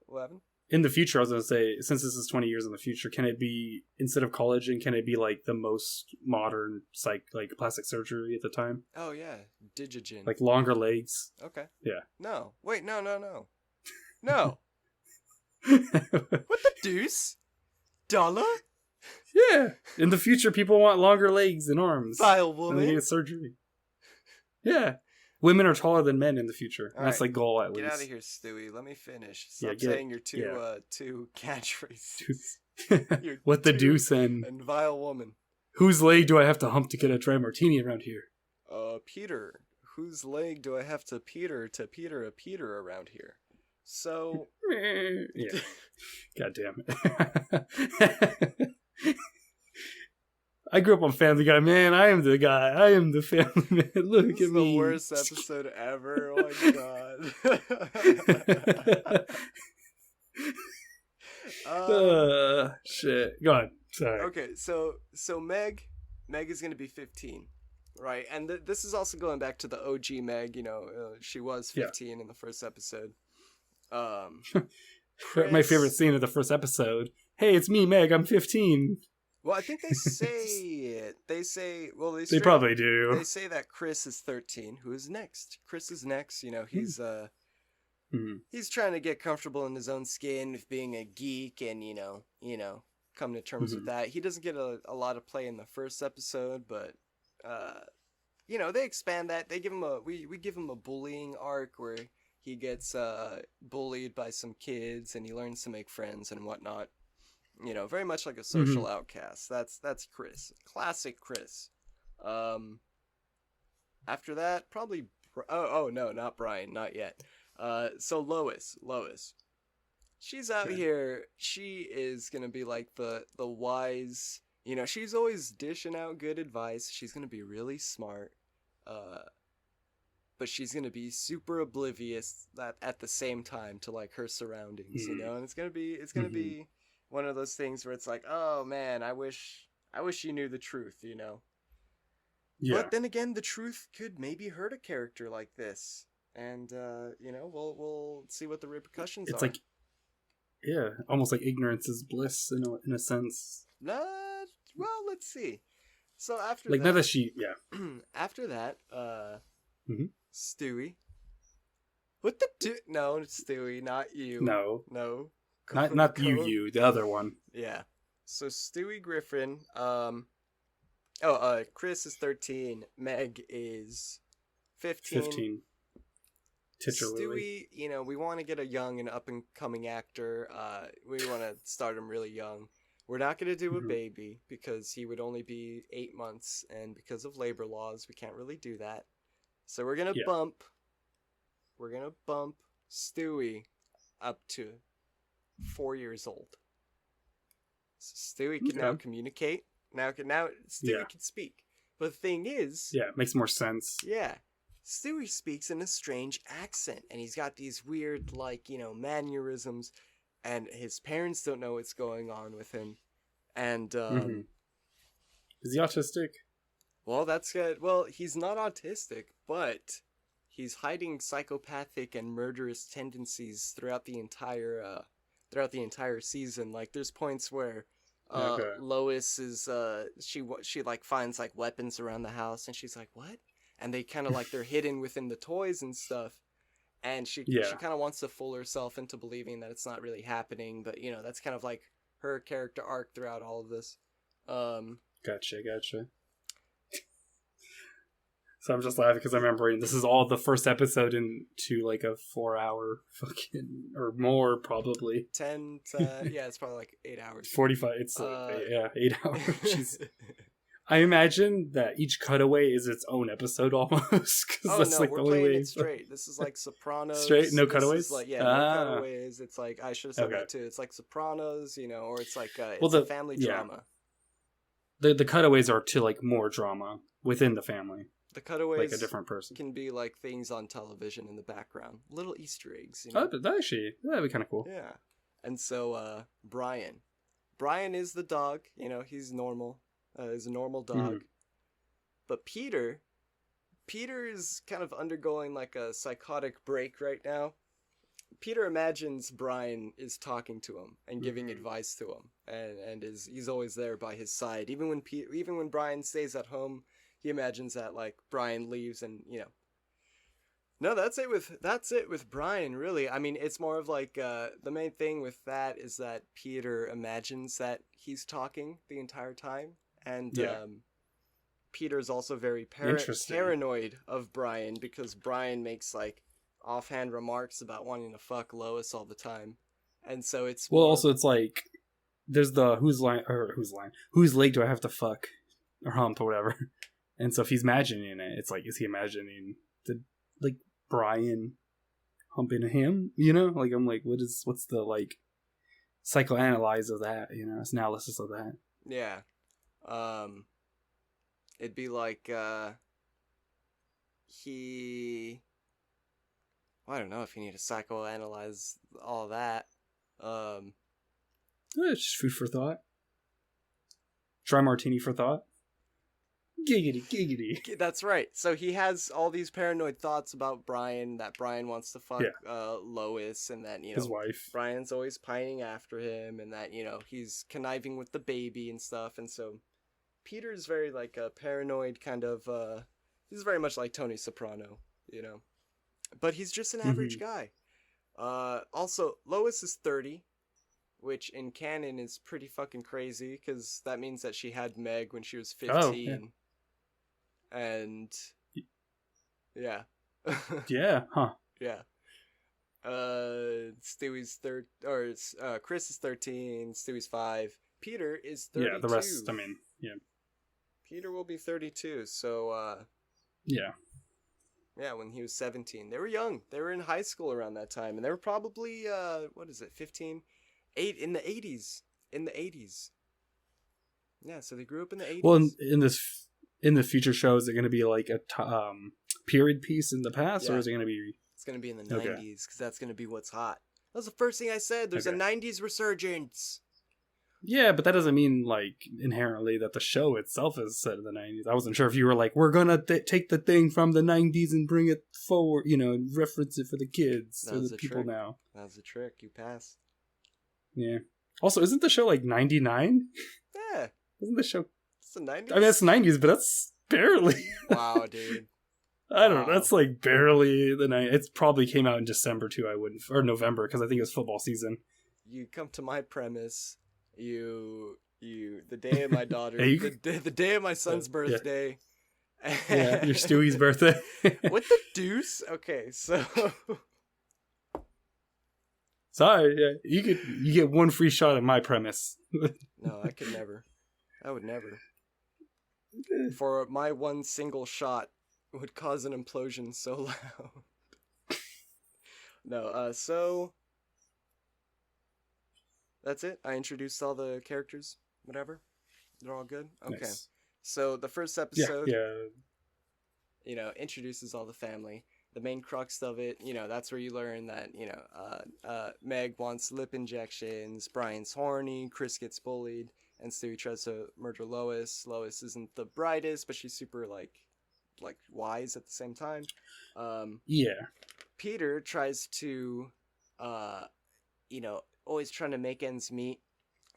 What happened? In the future, I was gonna say, since this is 20 years in the future, can it be, instead of collagen, can it be like the most modern like plastic surgery at the time? Oh yeah, Digigen. Like longer legs. Okay. Yeah. No. Wait. No. No. Yeah. What the deuce? Dollar? In the future, people want longer legs and arms. Vile And they woman. need surgery. Yeah. Women are taller than men in the future. All That's right. like goal, at Get least. out of here, Stewie. Let me finish. Stop Yeah, get saying your two yeah. two catchphrases. You're What the two deuce and vile woman. whose leg do I have to hump to get a dry martini around here? Peter. Whose leg do I have to Peter a Peter around here? So Yeah. God damn it. I grew up on Family Guy, man. I am the guy. I am the family man. Look this at is me. the worst episode ever. Oh my god. Shit. Go on. Sorry. Okay, so Meg is gonna be 15, right? And this is also going back to the OG Meg. She was 15 in the first episode. My favorite scene of the first episode. Hey, it's me, Meg. I'm 15. Well, I think they say it. They say, well, They probably do. They say that Chris is 13. Who is next? Chris is next. He's he's trying to get comfortable in his own skin with being a geek, and come to terms with that. He doesn't get a lot of play in the first episode, but they expand that. They give him we give him a bullying arc where he gets bullied by some kids, and he learns to make friends and whatnot. Very much like a social outcast. That's Chris. Classic Chris. After that, probably oh no, not Brian, not yet. So Lois. She's out here. She is gonna be like the wise. She's always dishing out good advice. She's gonna be really smart. But she's gonna be super oblivious at the same time to like her surroundings. And it's gonna be one of those things where it's like, oh man, I wish you knew the truth. Yeah. But then again, the truth could maybe hurt a character like this. And we'll see what the repercussions It's are. like, yeah, almost like ignorance is bliss in a sense. Well, let's see. So after Like, that, not that she, yeah. after that, Mhm. Stewie. What the No, Stewie, not you. No. Not Go. you, the other one. Yeah. So Stewie Griffin. Chris is 13. Meg is 15. 15. Titularly. Stewie, we want to get a young and up and coming actor. We want to start him really young. We're not going to do a baby because he would only be 8 months, and because of labor laws, we can't really do that. So we're gonna bump Stewie up to 4 years old. So Stewie can now communicate. Now Stewie can speak. But the thing is, it makes more sense. yeah, Stewie speaks in a strange accent, and he's got these weird, mannerisms, and his parents don't know what's going on with him. And Is he autistic? well, that's good. Well, he's not autistic, but he's hiding psychopathic and murderous tendencies throughout the entire season. Like, there's points where Lois is she like finds like weapons around the house, and she's like, what? And they kind of like they're hidden within the toys and stuff. And she kind of wants to fool herself into believing that it's not really happening, but that's kind of like her character arc throughout all of this. Gotcha. So I'm just laughing because I'm remembering this is all the first episode into like a 4-hour fucking or more probably 10 to, yeah, it's probably like 8 hours. 45. It's Uh, 8 hours. Jeez. I imagine that each cutaway is its own episode almost. Oh that's no, like we're the only playing way. it straight. This is like Sopranos. Straight, no This cutaways. is like, yeah, no cutaways. It's like I should have said Okay. that too. It's like Sopranos, you know, or it's like it's Well, a family drama. The cutaways are to like more drama within the family, The cutaways like a different person. can be like things on television in the background, little Easter eggs. You know? Oh, that'd be kind of cool. Yeah. And so Brian is the dog. You know, he's normal. He's a normal dog. Mhm. But Peter is kind of undergoing like a psychotic break right now. Peter imagines Brian is talking to him and giving advice to him, and he's always there by his side. Even when Brian stays at home, he imagines that like Brian leaves, and you know. No, that's it with Brian. Really, I mean, it's more of like the main thing with that is that Peter imagines that he's talking the entire time, and Peter's also very paranoid of Brian because Brian makes like offhand remarks about wanting to fuck Lois all the time, and so it's it's like there's the whose leg do I have to fuck or hump or whatever, and so if he's imagining it, it's like is he imagining the like Brian humping him? You know, like I'm like what's the like psychoanalyze of that? You know, analysis of that. Yeah. It'd be like he. Well, I don't know if you need to psychoanalyze all that. It's just food for thought. Try martini for thought. Giggity. That's right. So he has all these paranoid thoughts about Brian, that Brian wants to fuck Lois, and that, you know, his wife. Brian's always pining after him, and that, you know, he's conniving with the baby and stuff, and so Peter's very like a paranoid kind of he's very much like Tony Soprano, you know. But he's just an average guy. Also, Lois is 30, which in canon is pretty fucking crazy because that means that she had Meg when she was 15. Oh, yeah. And yeah. Yeah, huh. Yeah. Stewie's Chris is 13, Stewie's 5. Peter is 32. Yeah, the rest, I mean, yeah. Peter will be 32, so yeah. Yeah, when he was 17. They were young. They were in high school around that time. And they were probably, 15? In the 80s. In the 80s. Yeah, so they grew up in the 80s. Well, in the future show, is it going to be like a period piece in the past, or is it going to be... It's going to be in the 90s, because that's going to be what's hot. That was the first thing I said. There's a 90s resurgence. Yeah, but that doesn't mean, like, inherently that the show itself is set in the 90s. I wasn't sure if you were like, we're gonna take the thing from the 90s and bring it forward, you know, and reference it for the kids, or the people now. That was a trick. You passed. Yeah. Also, isn't the show, like, 99? Yeah. Isn't the show... It's the 90s? I mean, that's 90s, but that's barely... Wow, dude. I don't know. That's, like, barely the 90s. It probably came out in December, too, or November, because I think it was football season. You come to my premise... the day of my daughter, the day of my son's birthday. Yeah, your Stewie's birthday. What the deuce? Okay, so. Sorry, yeah, you get one free shot at my premise. No, I could never. I would never. For my one single shot would cause an implosion so loud. No, so. That's it? I introduced all the characters, whatever? They're all good? Okay. Nice. So the first episode, you know, introduces all the family. The main crux of it, you know, that's where you learn that, you know, Meg wants lip injections, Brian's horny, Chris gets bullied, and Stewie tries to murder Lois. Lois isn't the brightest, but she's super, like wise at the same time. Peter tries to, you know, always trying to make ends meet,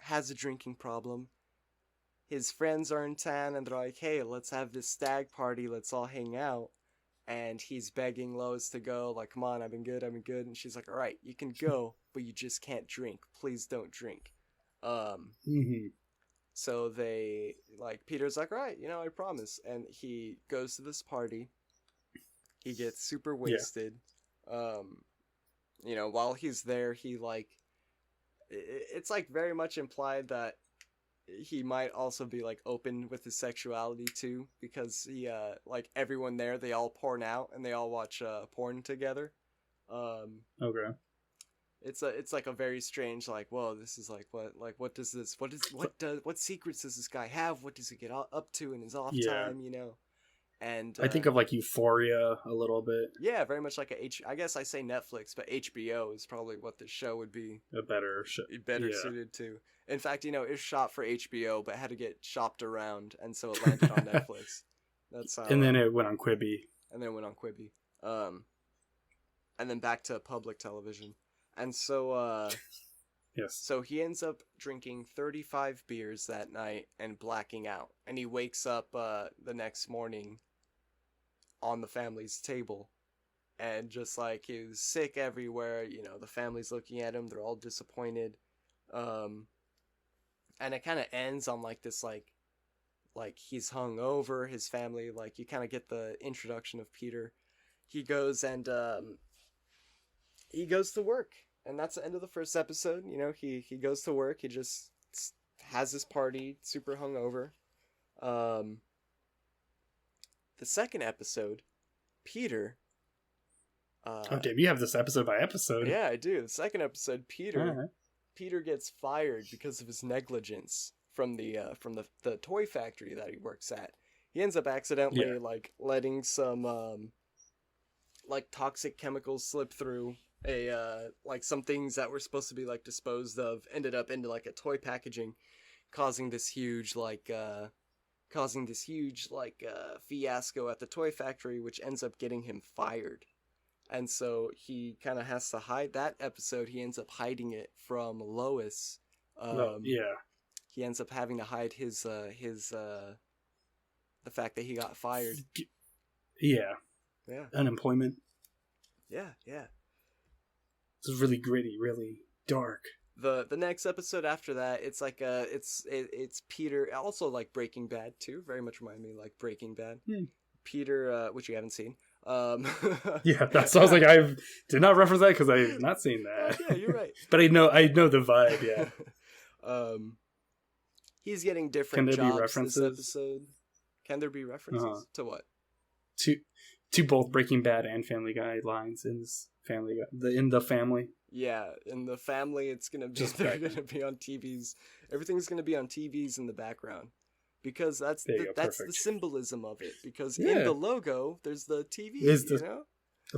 has a drinking problem. His friends are in town and they're like, hey, let's have this stag party, let's all hang out. And he's begging Lois to go, like, come on, I've been good. And she's like, all right, you can go, but you just can't drink. Please don't drink. So they, like, Peter's like, all right, you know, I promise. And he goes to this party, He gets super wasted. You know, while he's there, he like it's like very much implied that he might also be like open with his sexuality too, because he like everyone there, they all porn out and they all watch porn together. Okay. It's like a very strange, like, whoa, this is like what secrets does this guy have? What does he get up to in his off time? You know, and I think of like Euphoria a little bit. Yeah, very much like I guess I say Netflix, but HBO is probably what the show would be A better show. better suited to. In fact, you know, it's shot for HBO, but had to get shopped around, and so it landed on Netflix. That's how. And then it went on Quibi. And then it went on Quibi. And then back to public television. And so, yes. So he ends up drinking 35 beers that night and blacking out. And he wakes up the next morning on the family's table. And just like, he was sick everywhere. You know, the family's looking at him. They're all disappointed. And it kind of ends on like this, like he's hung over, his family. Like, you kind of get the introduction of Peter. He goes and he goes to work. And that's the end of the first episode. You know, he goes to work. He just has his party, super hungover. The second episode, Peter. Okay, you have this episode by episode. Yeah, I do. The second episode, Peter gets fired because of his negligence from the toy factory that he works at. He ends up accidentally like letting some like toxic chemicals slip through like some things that were supposed to be like disposed of ended up into like a toy packaging, causing this huge fiasco at the toy factory, which ends up getting him fired. And so he kind of has to hide that episode. He ends up hiding it from Lois. He ends up having to hide his the fact that he got fired. Yeah. Unemployment. Yeah. It's really gritty, really dark. The next episode after that, it's like it's Peter, also like Breaking Bad too. Very much remind me like Breaking Bad. Peter, which you haven't seen. Yeah, that's. So I was like, I did not reference that because I've not seen that. Yeah, you're right. But I know the vibe. Yeah. He's getting different jobs this episode. Can there be references to what? To both Breaking Bad and Family Guy lines in this Family Guy, in the family. Yeah, in the family, it's gonna be they're gonna be on TVs. Everything's gonna be on TVs in the background. Because that's the symbolism of it. Because in the logo, there's the TV, you know?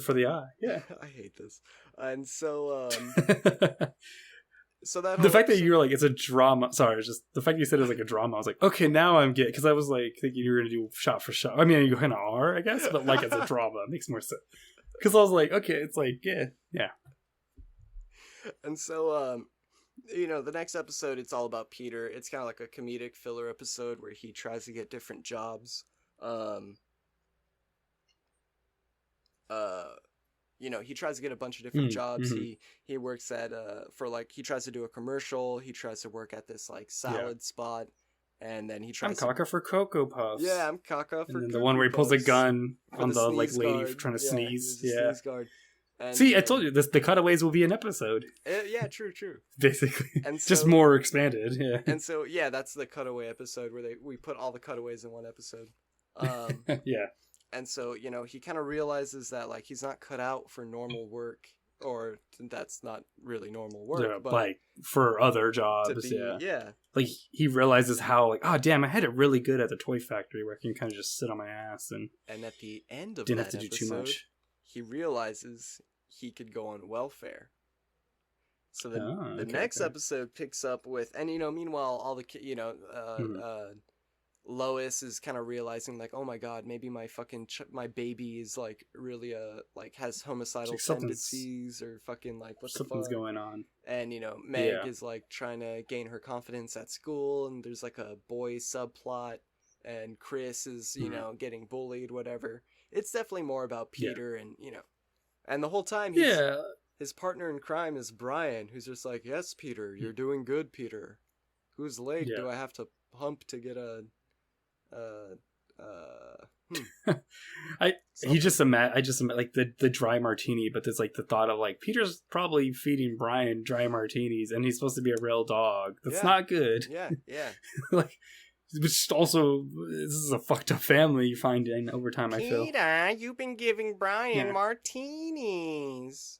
For the eye, yeah. I hate this. And so, so that the fact that you were like, it's a drama. Sorry, just the fact you said it was like a drama. I was like, okay, now I'm getting, because I was like thinking you were going to do shot for shot. I mean, you kind of are, I guess, but like as a drama, it makes more sense. Because I was like, okay, it's like, yeah. And so, you know, the next episode, it's all about Peter. It's kind of like a comedic filler episode where he tries to get different jobs. You know, he tries to get a bunch of different jobs. Mm-hmm. He works at for like, he tries to do a commercial. He tries to work at this like salad spot, and then he tries. I'm Kaka for Cocoa Puffs. Yeah, I'm Kaka for. And then the one where he pulls a gun on the like lady trying to sneeze. Yeah. Sneeze guard. And, see, I told you this. The cutaways will be an episode. Yeah, true. Basically, and so, just more expanded. Yeah. And so, yeah, that's the cutaway episode where we put all the cutaways in one episode. Yeah. And so, you know, he kind of realizes that like he's not cut out for normal work, or that's not really normal work, but like for other jobs. Yeah. Like he realizes how like, oh damn, I had it really good at the toy factory where I can kind of just sit on my ass and at the end of didn't that have to do episode, too much. He realizes he could go on welfare. So the next episode picks up with, and you know, meanwhile, all the Lois is kind of realizing like, oh my god, maybe my fucking my baby is like really like has homicidal tendencies, or fucking like what something's the fuck going on. And you know, Meg is like trying to gain her confidence at school, and there's like a boy subplot, and Chris is you know getting bullied, whatever. It's definitely more about Peter and you know. And the whole time, his partner in crime is Brian, who's just like, yes, Peter, you're doing good, Peter. Whose leg do I have to pump to get a I just like the dry martini, but there's like the thought of like Peter's probably feeding Brian dry martinis, and he's supposed to be a real dog. That's not good. Yeah. Like, which also, this is a fucked up family you find in over time. I feel. Peter, you've been giving Brian martinis.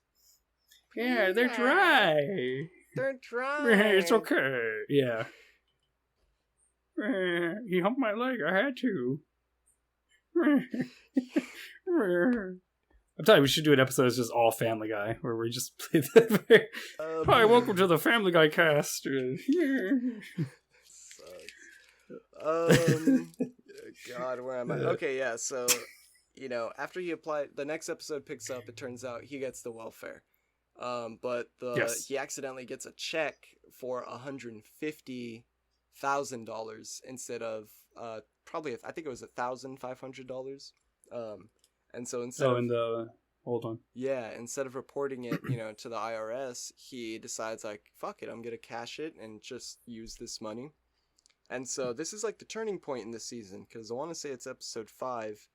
Yeah, they're dry. They're dry. It's okay. Yeah. He humped my leg. I had to. I'm telling you, we should do an episode that's just all Family Guy, where we just play the. Hi, welcome to the Family Guy cast. God, where am I? Okay, yeah. So, after he applied, the next episode picks up. It turns out he gets the welfare, but he accidentally gets a check for $150,000 instead of probably I think it was $1,500. And so instead hold on. Yeah, instead of reporting it, to the IRS, he decides like, fuck it, I'm gonna cash it and just use this money. And so this is like the turning point in this season, because I want to say it's episode 5.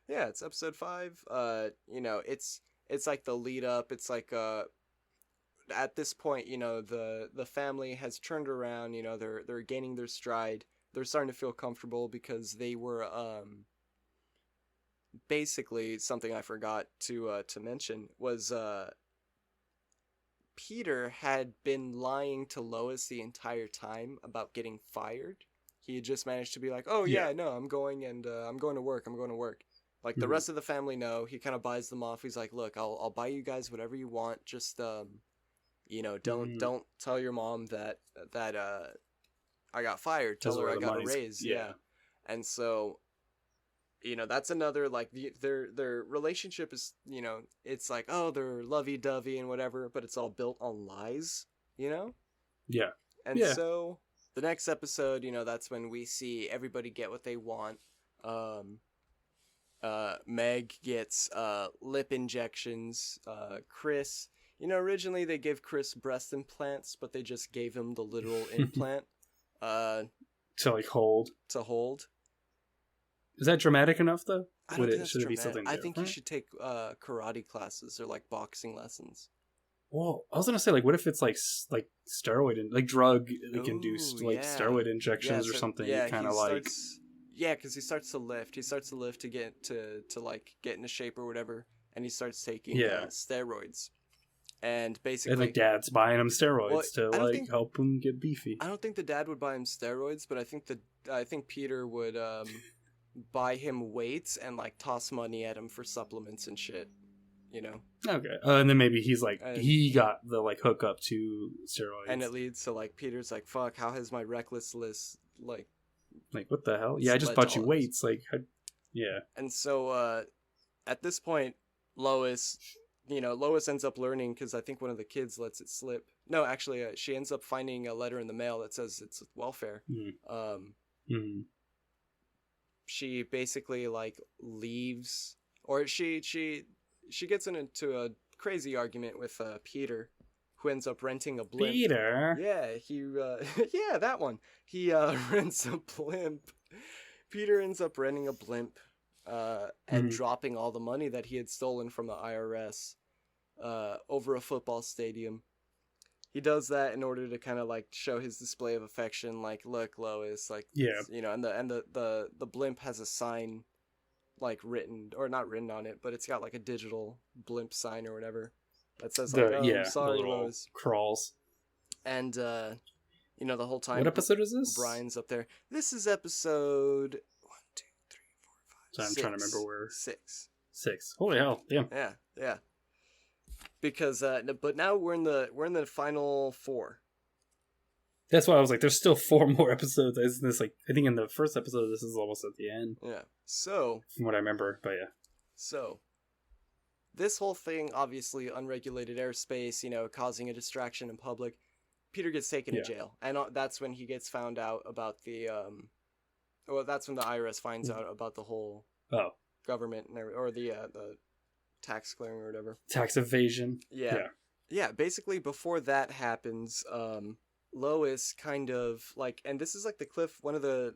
Yeah, it's episode 5. It's like the lead up. It's like at this point, the family has turned around. They're gaining their stride. They're starting to feel comfortable because they were basically, something I forgot to mention was Peter had been lying to Lois the entire time about getting fired. He had just managed to be like, "Oh yeah, no, I'm going to work. Like the rest of the family know. He kind of buys them off. He's like, "Look, I'll buy you guys whatever you want. Just don't tell your mom that I got fired. Tell her I got a raise." Yeah. And so, that's another, like, their relationship is, it's like, oh, they're lovey-dovey and whatever, but it's all built on lies, Yeah. And so the next episode, that's when we see everybody get what they want. Meg gets lip injections. Chris, originally they gave Chris breast implants, but they just gave him the literal implant. To hold. Is that dramatic enough though? I don't think that's dramatic. Be something I think you should take karate classes or like boxing lessons. Well, I was gonna say, like, what if it's like steroid and like drug induced steroid injections or something? Yeah, kind of like. Yeah, because he starts to lift. He starts to lift to get to like get into shape or whatever, and he starts taking steroids. And basically, and like dad's buying him steroids to like help him get beefy. I don't think the dad would buy him steroids, but I think Peter would buy him weights and like toss money at him for supplements and shit. Okay, and then maybe he's like he got the like hookup to steroids, and it leads to like Peter's like, fuck, how has my reckless list like what the hell? Yeah, I just bought you weights, like yeah. And so at this point, Lois ends up learning, because I think one of the kids lets it slip. No, actually, she ends up finding a letter in the mail that says it's welfare. She basically like leaves, or she gets into a crazy argument with Peter, who ends up renting a blimp. Peter? Yeah, he yeah, that one. He rents a blimp. Peter ends up renting a blimp and dropping all the money that he had stolen from the IRS over a football stadium. He does that in order to kind of like show his display of affection, like, look, Lois, like, and the blimp has a sign like written, or not written on it, but it's got like a digital blimp sign or whatever that says like, I'm sorry, Lois. Crawls. And the whole time, what episode is this? Brian's up there. This is episode 1, 2, 3, 4, 5. So I'm trying to remember where. 6. Holy hell! Damn. Yeah. Because but now we're in the final 4. That's why I was like, there's still 4 more episodes. Isn't this like, I think in the first episode, this is almost at the end. Yeah. So from what I remember, but yeah. So this whole thing, obviously unregulated airspace, causing a distraction in public. Peter gets taken to jail, and that's when he gets found out about the that's when the IRS finds out about the whole government or the tax clearing or whatever, tax evasion. Yeah. Basically, before that happens, Lois kind of like, and this is like one of the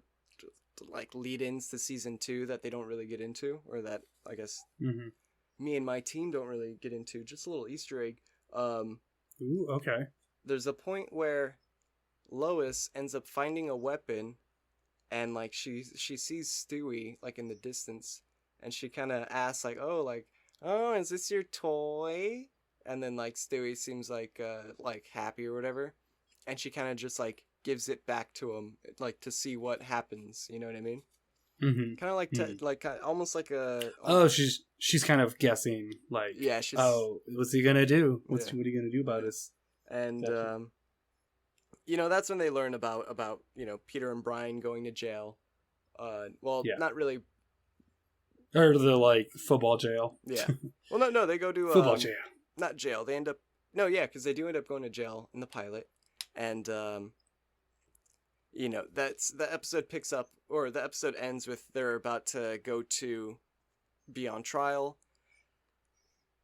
like lead-ins to season 2 that they don't really get into, or that I guess me and my team don't really get into. Just a little Easter egg. Ooh, okay. There's a point where Lois ends up finding a weapon, and like she sees Stewie like in the distance, and she kind of asks like, oh, is this your toy? And then like Stewie seems like happy or whatever, and she kind of just like gives it back to him, like to see what happens. You know what I mean? Mm-hmm. Kind of like almost like a. Oh, she's kind of guessing, like, yeah. She's, what's he gonna do? What are you gonna do about this? And that's when they learn about Peter and Brian going to jail. Not really. Or the like football jail. Yeah. Well, no, they go to football jail. Not jail. They end up because they do end up going to jail in the pilot, and that's the episode picks up, or the episode ends with they're about to go to be on trial.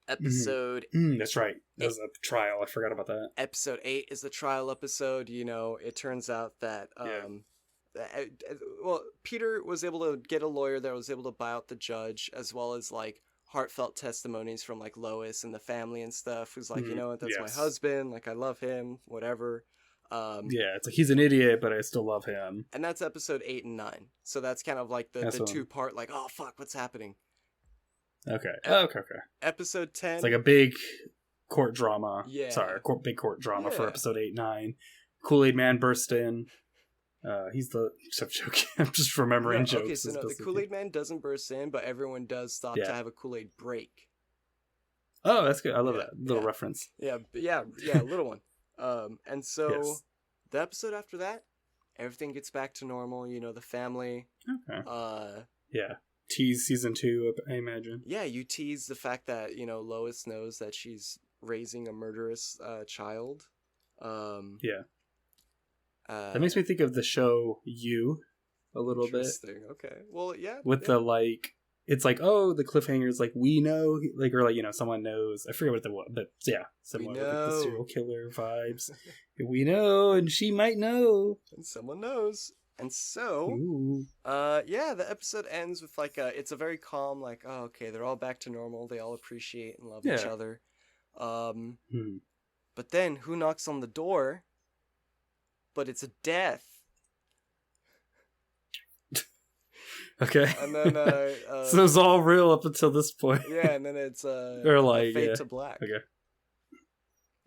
Episode that's right. That was a trial. I forgot about that. Episode 8 is the trial episode. It turns out that Peter was able to get a lawyer that was able to buy out the judge, as well as like heartfelt testimonies from like Lois and the family and stuff, who's like, that's my husband, like I love him, whatever. It's like he's an idiot, but I still love him. And that's episode 8 and 9. So that's kind of like the 2-part, like, oh fuck, what's happening? Okay. Episode 10. It's like a big court drama. Yeah. Sorry, big court drama for episode 8, 9. Kool-Aid Man burst in. He's the... I'm joking. I'm just remembering jokes. Okay, so the Kool-Aid Man doesn't burst in, but everyone does stop to have a Kool-Aid break. Oh, that's good. I love that little reference. Yeah, little one. And so the episode after that, everything gets back to normal. The family. Okay. Tease season 2, I imagine. Yeah, you tease the fact that Lois knows that she's raising a murderous child. That makes me think of the show You a little bit. Okay. Well, yeah. With the like, it's like, oh, the cliffhanger is like, we know, like, or like, someone knows. I forget what it was, but yeah, similar with the serial killer vibes. We know, and she might know, and someone knows. And so, the episode ends with like it's a very calm, like, oh, okay, they're all back to normal. They all appreciate and love each other. But then who knocks on the door? But it's a death. Okay. And then so it's all real up until this point. Yeah, and then it's or like fade to black. Okay.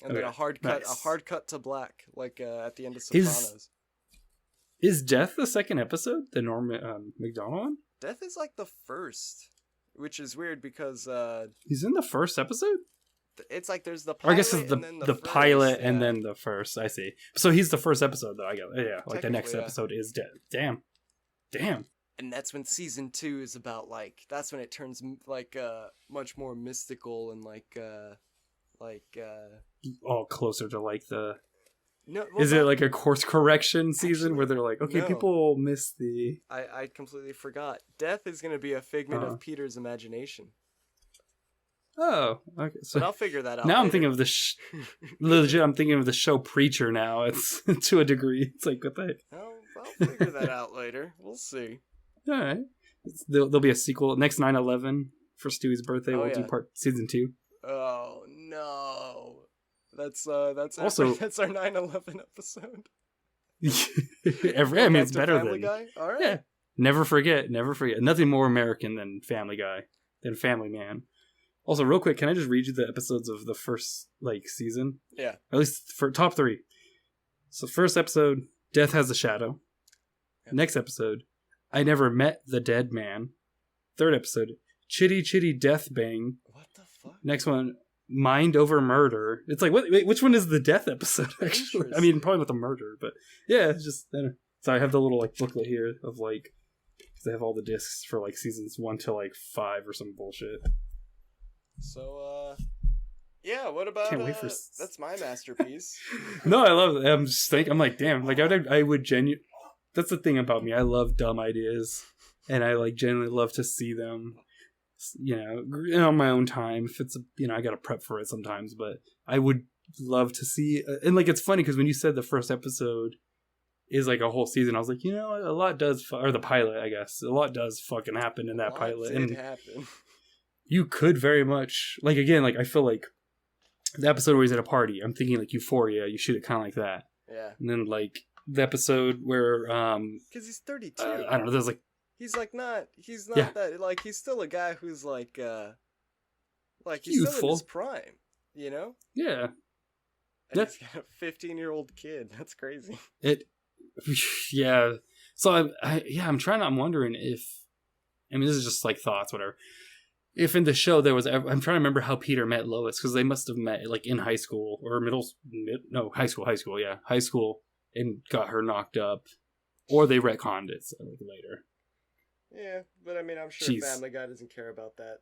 And then a hard cut to black, like at the end of Sopranos. Is Death the second episode? The Norm Macdonald one? Death is like the first, which is weird because he's in the first episode. It's like there's the pilot, or I guess it's the pilot and then the first. I see. So he's the first episode, though. I get it. Yeah, like the next episode is Death. Damn. And that's when season 2 is about like. That's when it turns like much more mystical and like all closer to like the. No, is it like a course correction season where they're like, okay, people miss the... I completely forgot. Death is going to be a figment of Peter's imagination. Oh, okay. So but I'll figure that out now later. I'm thinking of the... legit, I'm thinking of the show Preacher now. It's to a degree. It's like, what the heck? I'll figure that out later. We'll see. All right. There'll be a sequel. Next 9/11 for Stewie's birthday. We'll do season 2. Oh, no. That's our 9/11 episode. I mean, it's better Family Guy? All right. Yeah. Never forget. Nothing more American than Family Guy, than Family Man. Also, real quick, can I just read you the episodes of the first season? Yeah. At least for top 3. So, first episode, Death Has a Shadow. Yep. Next episode, I Never Met the Dead Man. Third episode, Chitty Chitty Death Bang. What the fuck? Next one, Mind Over Murder. It's like, wait, which one is the death episode, actually? I mean, probably with the murder, but yeah, it's just... So I have the little booklet here of because they have all the discs for seasons 1 to 5 or some bullshit. So, yeah, what about... Can't wait for... That's my masterpiece. No, I love it. I'm just thinking, I'm like, damn, I would genuinely... That's the thing about me. I love dumb ideas, and I genuinely love to see them... on my own time. If it's, I gotta prep for it sometimes, but I would love to see, and it's funny because when you said the first episode is like a whole season. I was like, a lot does, or the pilot, I guess, a lot does fucking happen in that pilot, and happen. You could very much, like, again, like, I feel like the episode where he's at a party, I'm thinking like Euphoria, you shoot it kind of like that. Yeah. And then like the episode where because he's 32. I don't know, there's like he's not yeah. that, like, he's still a guy who's like he's youthful. still in his prime, you know? Yeah. And he's got a 15-year-old kid. That's crazy. Yeah. So I'm wondering if, I mean, this is just like thoughts, whatever. If in the show there was, I'm trying to remember how Peter met Lois, because they must have met like in high school or high school, and got her knocked up, or they retconned it like later. Yeah, but I mean, I'm sure Family Guy doesn't care about that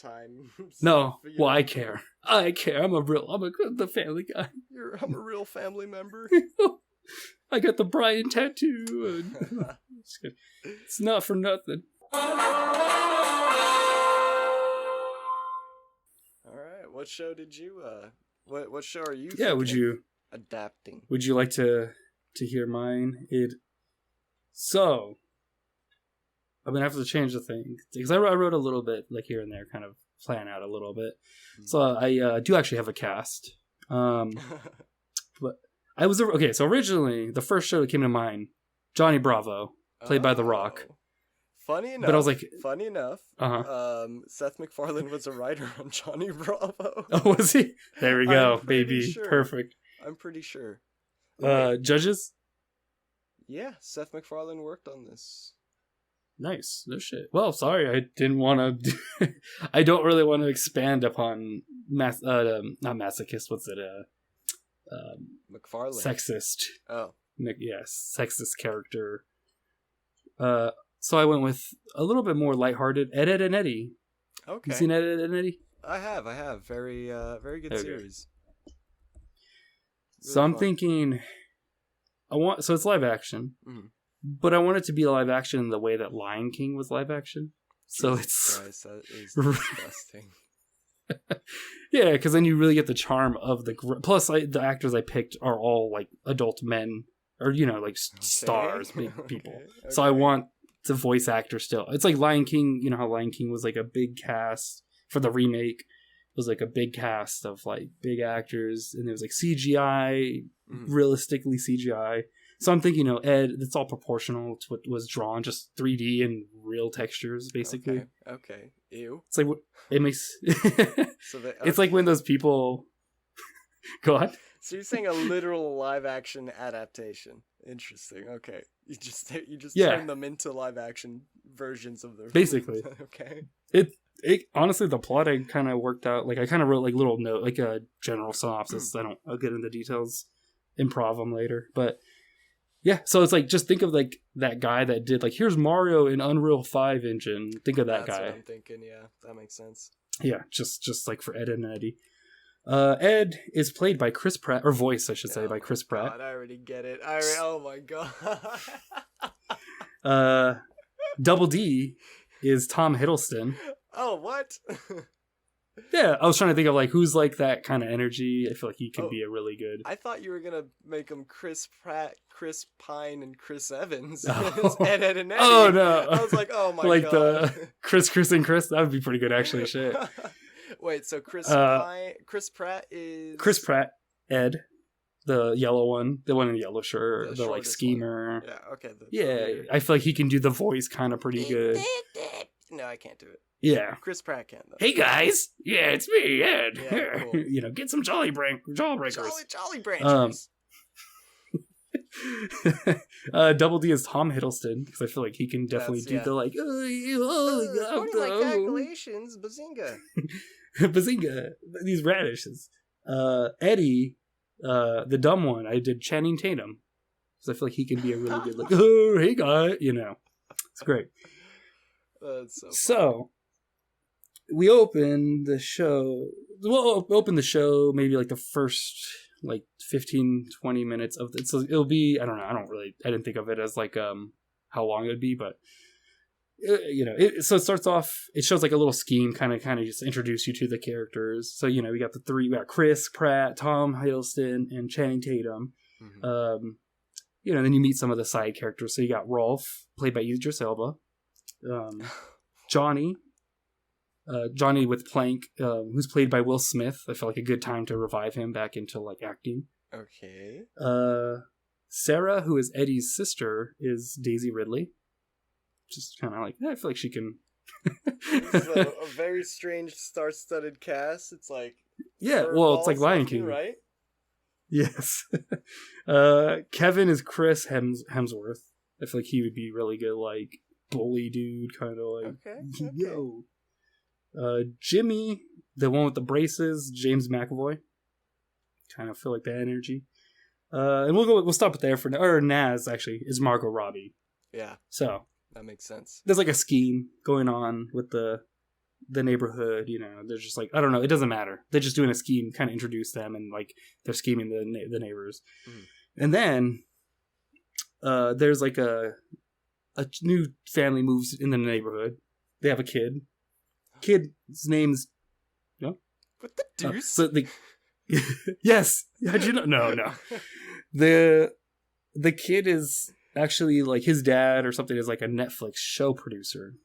time. No, well, I care. I'm the Family Guy. I'm a real family member. I got the Brian tattoo. It's not for nothing. What show did you what show are you would you adapting? Would you like to hear mine? So I'm gonna have to change the thing, because I wrote a little bit like here and there, kind of plan out a little bit. So I do actually have a cast. But I was okay, so originally the first show that came to mind, Johnny Bravo, played by The Rock. Funny enough, but I was like, Seth MacFarlane was a writer on Johnny Bravo. Oh, was he? There we go, baby. Sure. Perfect. I'm pretty sure. Judges? Yeah, Seth MacFarlane worked on this. Nice. No shit. Well, sorry, I didn't want to. I don't really want to expand upon not masochist. What's it? MacFarlane. Sexist. Oh. Yes, sexist character. So I went with a little bit more lighthearted. Ed, Ed, and Eddie. Okay. You seen Ed, Ed, and Eddie? I have. Very good series. Really so I'm thinking, so it's live action, but I want it to be live action in the way that Lion King was live action. So Jesus Christ, that is disgusting. Yeah, because then you really get the charm of plus the actors I picked are all like adult men, or like stars, big people. Okay. So I want the voice actor still. It's like Lion King. You know how Lion King was like a big cast for the remake. It was like a big cast of like big actors, and there was like CGI, realistically CGI. So I'm thinking, Ed, it's all proportional to what was drawn, just 3D and real textures, basically. Okay. Ew. It's like it makes. It's like when those people. Go on. So you're saying a literal live action adaptation? Interesting. Okay. You just turn them into live action versions of their basically. Okay. It honestly, the plot I kind of worked out. Like I kind of wrote like little note, like a general synopsis. I'll get into details, improv them later. But yeah, so it's like, just think of like that guy that did like, here's Mario in Unreal 5 engine. Think of that guy. That's what I'm thinking. Yeah, that makes sense. Yeah, just like for Ed and Eddie. Ed is played by Chris Pratt, or voice, I should say, by Chris Pratt. God, I already get it. Oh my god. Double D is Tom Hiddleston. Oh, what? Yeah, I was trying to think of like who's like that kind of energy. I feel like he could be a really good. I thought you were gonna make him Chris Pratt, Chris Pine, and Chris Evans. Ed, Ed, and Eddie. Oh no! I was like, oh my god. Like the Chris and Chris. That would be pretty good, actually. Shit. Wait, so Chris Pratt is Chris Pratt, Ed, the yellow one, the one in the yellow shirt, the like schemer. One. Yeah, okay. Yeah, I feel like he can do the voice kind of pretty good. No, I can't do it. Yeah, Chris Pratt can though. Hey guys, yeah, it's me, Ed. Yeah, cool. Get some jawbreakers. Jolly branchers. Double D is Tom Hiddleston, because I feel like he can definitely do the like. According to my calculations, bazinga. Bazinga! These radishes. Eddie, the dumb one, I did Channing Tatum, because I feel like he can be a really good like. Oh, hey guy, it's great. That's so we open the show. We'll open the show maybe like the first like 15-20 minutes of it. So it'll be, I don't know, I didn't think of it as like how long it would be, but so it starts off, it shows like a little scheme, kind of just introduce you to the characters. So we got Chris Pratt, Tom Hiddleston, and Channing Tatum. then you meet some of the side characters. So you got Rolf, played by Idris Elba. Johnny with Plank, who's played by Will Smith. I felt like a good time to revive him back into like acting. Okay. Sarah, who is Eddie's sister, is Daisy Ridley. Just kind of like, I feel like she can. It's a very strange star-studded cast. It's like it's like Lion King, right? Yes. Kevin is Chris Hemsworth. I feel like he would be really good, like bully dude, kind of like yo. Jimmy, the one with the braces, James McAvoy. Kind of feel like that energy. And we'll stop it there for now. Or Naz actually is Margot Robbie. Yeah. So that makes sense. There's like a scheme going on with the neighborhood. They're just like, I don't know. It doesn't matter. They're just doing a scheme, kind of introduce them, and like they're scheming the neighbors. Mm. And then there's like a new family moves in the neighborhood. They have a kid. Kid's name's what the deuce? Yes. How'd you know? No. The kid is actually like his dad or something is like a Netflix show producer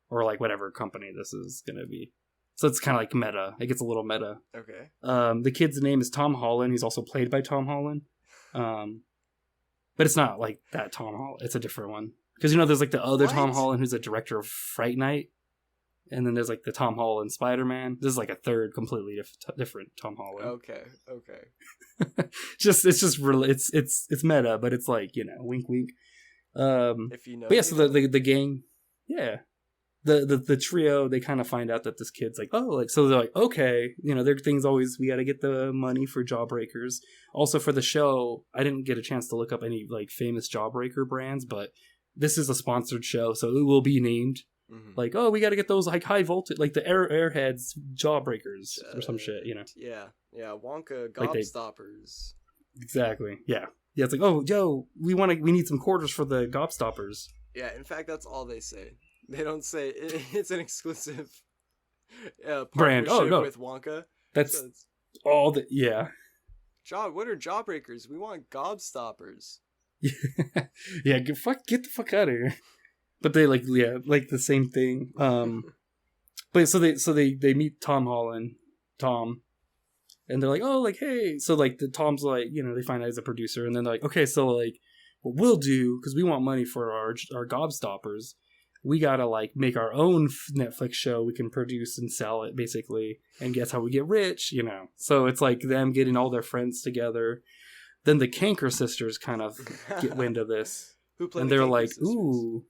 or like whatever company this is gonna be. So it's kind of like meta. It gets a little meta. Okay. The kid's name is Tom Holland. He's also played by Tom Holland. But it's not like that Tom Holland. It's a different one. Because there's like the other Tom Holland who's a director of Fright Night. And then there's like the Tom Holland Spider-Man. This is like a third completely different Tom Holland. Okay. It's meta, but it's like, wink wink. If you know. But yeah, so the gang, yeah. The trio, they kind of find out that this kid's like, oh, like, so they're like, okay, their thing's always, we got to get the money for Jawbreakers. Also for the show, I didn't get a chance to look up any like famous Jawbreaker brands, but this is a sponsored show, so it will be named. Mm-hmm. Like, oh, we got to get those like high voltage, like the Airheads Jawbreakers or some shit, Yeah, Wonka Gobstoppers. Exactly. Yeah. It's like, oh, yo, we need some quarters for the Gobstoppers. Yeah, in fact, that's all they say. They don't say it's an exclusive brand. Oh no, with Wonka. That's all that. Yeah. What are Jawbreakers? We want Gobstoppers. Yeah. Get the fuck out of here. But they like the same thing. But so they meet Tom Holland, and they're like, oh, like, hey. So like the Tom's like, they find out he's a producer, and then they're like, okay, so like what we'll do, because we want money for our Gobstoppers, we gotta like make our own Netflix show we can produce and sell it basically, and guess how we get rich, So it's like them getting all their friends together. Then the Kanker sisters kind of get wind of this, and they're like, ooh.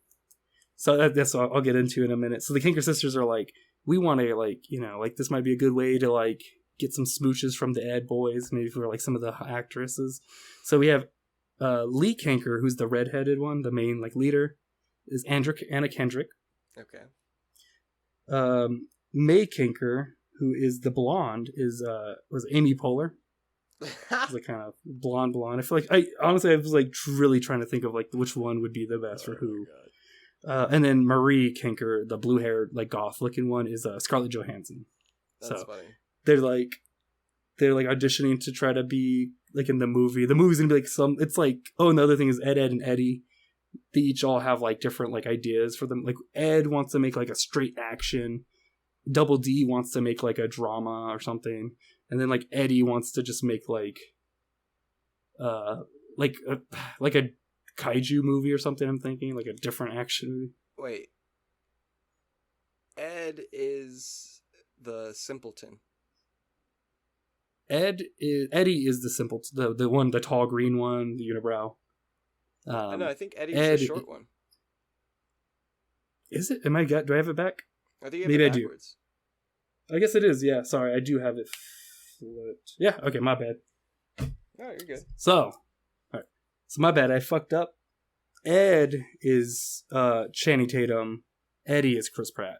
So that's what I'll get into in a minute. So the Kanker sisters are like, we want to like, like this might be a good way to like get some smooches from the Ed boys, maybe for like some of the actresses. So we have Lee Kanker, who's the redheaded one, the main like leader, is Anna Kendrick. Okay. May Kanker, who is the blonde, was Amy Poehler. It's like kind of blonde. I feel like I was like really trying to think of like which one would be the best for who. And then Marie Kanker, the blue-haired, like goth-looking one, is Scarlett Johansson. That's funny. They're like auditioning to try to be like in the movie. The movie's gonna be like it's like, oh, another thing is Ed, and Eddie. They each all have like different like ideas for them. Like Ed wants to make like a straight action. Double D wants to make like a drama or something, and then like Eddie wants to just make like a kaiju movie or something. I'm thinking like a different action movie. Wait, Ed is the simpleton. Eddie is the simpleton, the one, the tall green one, the unibrow. No, I think Eddie's the short one. Is it? Do I have it back? I think maybe I do. I guess it is. Yeah. Sorry, I do have it flipped. Yeah. Okay, my bad. Oh, you're good. So, all right. So my bad. I fucked up. Ed is Channing Tatum. Eddie is Chris Pratt.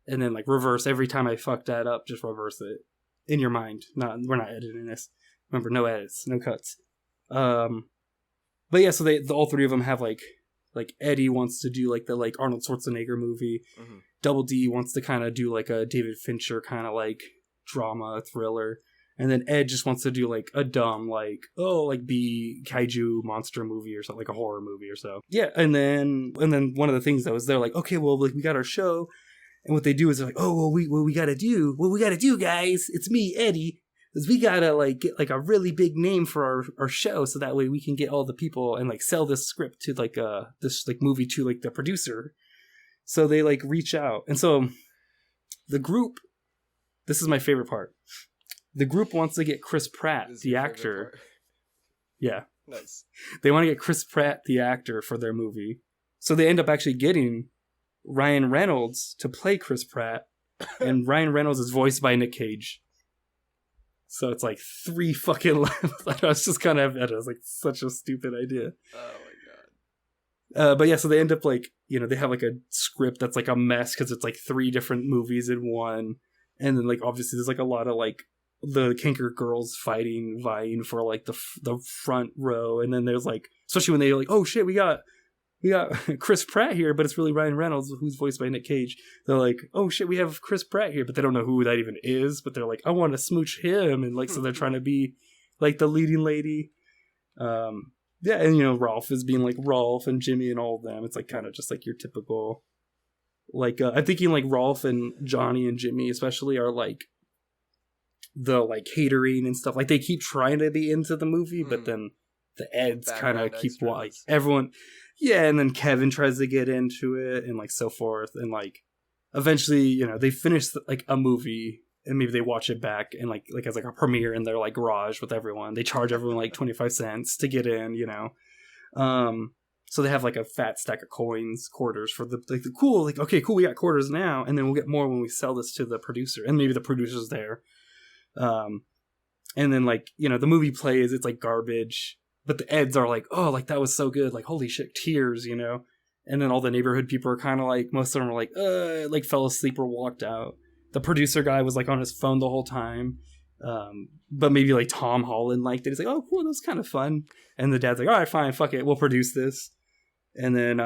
And then like reverse every time I fuck that up. Just reverse it in your mind. We're not editing this. Remember, no edits, no cuts. But yeah, so all three of them have like Eddie wants to do like the like Arnold Schwarzenegger movie. Mm-hmm. Double D wants to kind of do like a David Fincher kind of like drama thriller, And then Ed just wants to do like a dumb, like, oh, like the kaiju monster movie or something, like a horror movie or so. Yeah. And then one of the things though is they're like, okay, well, like we got our show. And what they do is they're like, oh, well, what we got to do, guys, it's me, Eddie, is we got to like get like a really big name for our show. So that way we can get all the people and like sell this script to like this like movie to like the producer. So they like reach out. And so the group, this is my favorite part. The group wants to get Chris Pratt, the actor. Yeah. Nice. They want to get Chris Pratt, the actor, for their movie. So they end up actually getting Ryan Reynolds to play Chris Pratt. And Ryan Reynolds is voiced by Nick Cage. So it's like 3 fucking levels. I was just kind of meta. It was like such a stupid idea. Oh my god. But yeah, so they end up like, you know, they have like a script that's like a mess because it's like 3 different movies in one. And then like obviously there's like a lot of like the Kinker girls vying for like the front row, and then there's like, especially when they're like, oh shit, we got Chris Pratt here, but it's really Ryan Reynolds who's voiced by Nick Cage. They're like, oh shit, we have Chris Pratt here, but they don't know who that even is, but they're like, I want to smooch him, and like so they're trying to be like the leading lady. Yeah, and you know, Rolf is being like Rolf and Jimmy and all of them. It's like kind of just like your typical like I'm thinking like Rolf and Johnny and Jimmy especially are like the like catering and stuff, like they keep trying to be into the movie, but then the Eds kind of keep like everyone, yeah, and then Kevin tries to get into it and like so forth, and like eventually, you know, they finish like a movie and maybe they watch it back and like as like a premiere in their like garage with everyone. They charge everyone like 25 cents to get in, you know. So they have like a fat stack of quarters for the like the cool, like okay, cool, we got quarters now, and then we'll get more when we sell this to the producer, and maybe the producer's there. And then like, you know, the movie plays, it's like garbage, but the Eds are like, oh, like that was so good, like holy shit, tears, you know. And then all the neighborhood people are kind of like, most of them are like fell asleep or walked out. The producer guy was like on his phone the whole time. But maybe like Tom Holland liked it. He's like, oh cool, that's kind of fun. And the dad's like, all right, fine, fuck it, we'll produce this. And then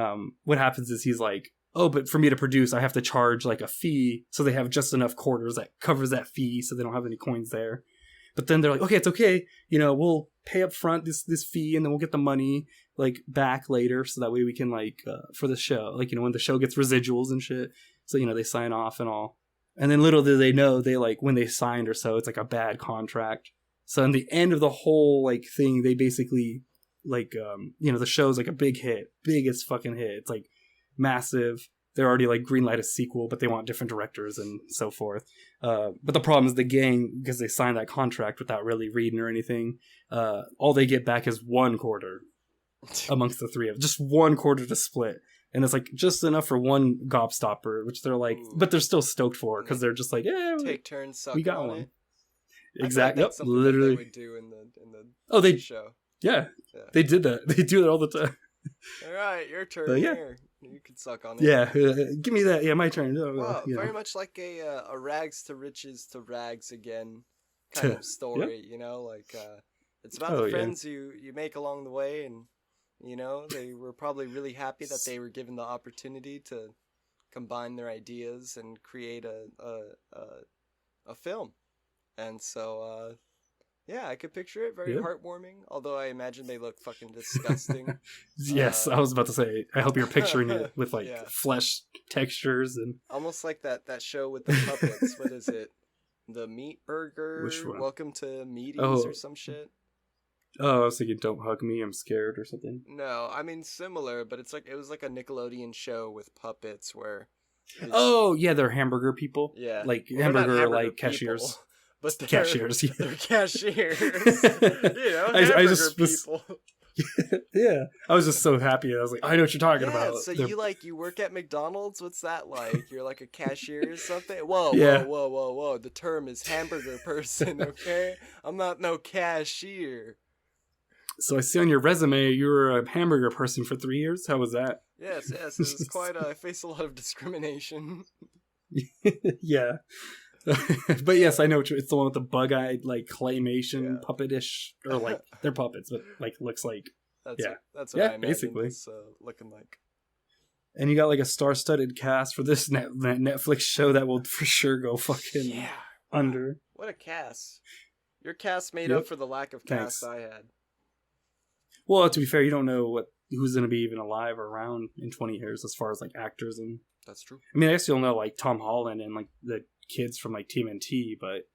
what happens is he's like, oh, but for me to produce, I have to charge like a fee, so they have just enough quarters that covers that fee, so they don't have any coins there. But then they're like, okay, it's okay, you know, we'll pay up front this fee, and then we'll get the money like back later, so that way we can like for the show, like, you know, when the show gets residuals and shit, so, you know, they sign off and all. And then little do they know, they like when they signed or so, it's like a bad contract. So in the end of the whole like thing, they basically like you know, the show's like a big hit, biggest fucking hit. It's like massive. They're already like greenlight a sequel, but they want different directors and so forth. But the problem is the gang, because they signed that contract without really reading or anything, all they get back is 1 quarter amongst the 3 of them. Just 1 quarter to split. And it's like just enough for 1 gobstopper, which they're like, but they're still stoked for, because they're just like, yeah, take turns sucking we got on one. It. Exactly. Yep, literally. they would do in the show. Yeah, they did that. They do it all the time. All right, your turn. Yeah. Here. You can suck on it. Yeah, give me that. Yeah, my turn. Well, you very know. much like a rags to riches to rags again kind of story. Yep. You know, like it's about the friends you make along the way, and you know, they were probably really happy that they were given the opportunity to combine their ideas and create a film. And so yeah, I could picture it. Very heartwarming, although I imagine they look fucking disgusting. Yes, I was about to say, I hope you're picturing it with like flesh textures and almost like that show with the puppets. What is it? The Meat Burger? Which one? Welcome to Meaties or some shit. Oh, I was thinking Don't Hug Me, I'm Scared or something. No, I mean similar, but it's like it was like a Nickelodeon show with puppets where oh, yeah, they're hamburger people. Yeah. Like well, hamburger like people, cashiers. But cashiers. Yeah. They're cashiers. You know, I just people. Yeah, I was just so happy. I was like, I know what you're talking about. So you work at McDonald's? What's that like? You're like a cashier or something? Whoa. The term is hamburger person, okay? I'm not no cashier. So I see on your resume you were a hamburger person for 3 years. How was that? Yes. It was quite. I faced a lot of discrimination. Yeah. But yes, I know it's the one with the bug-eyed like claymation puppetish, or like they're puppets, but like looks like that's what I imagine basically it's looking like. And you got like a star-studded cast for this Netflix show that will for sure go fucking under. What a cast! Your cast made Yep. up for the lack of Thanks. cast I had. Well, to be fair, you don't know who's going to be even alive or around in 20 years as far as like actors and. That's true. I mean, I guess you'll know like Tom Holland and like the kids from like TMNT, but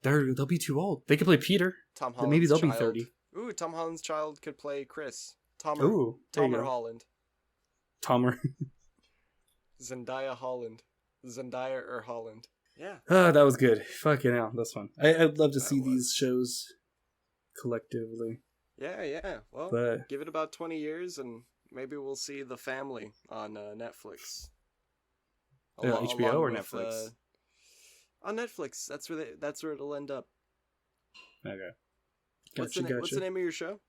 they'll be too old. They could play Peter. Tom But maybe Holland's they'll child. be 30. Ooh, Tom Holland's child could play Chris. Ooh, there you Tomer go. Holland. Tomer. Zendaya Holland. Zendaya or Holland. Yeah. Ah, that was good. Fucking hell, that's fun. I'd love to That see was. these shows collectively. Yeah. Well, But give it about 20 years and maybe we'll see The Family on Netflix. HBO or with, Netflix? On Netflix. That's where it'll end up. Okay. What's Gotcha. the name of your show?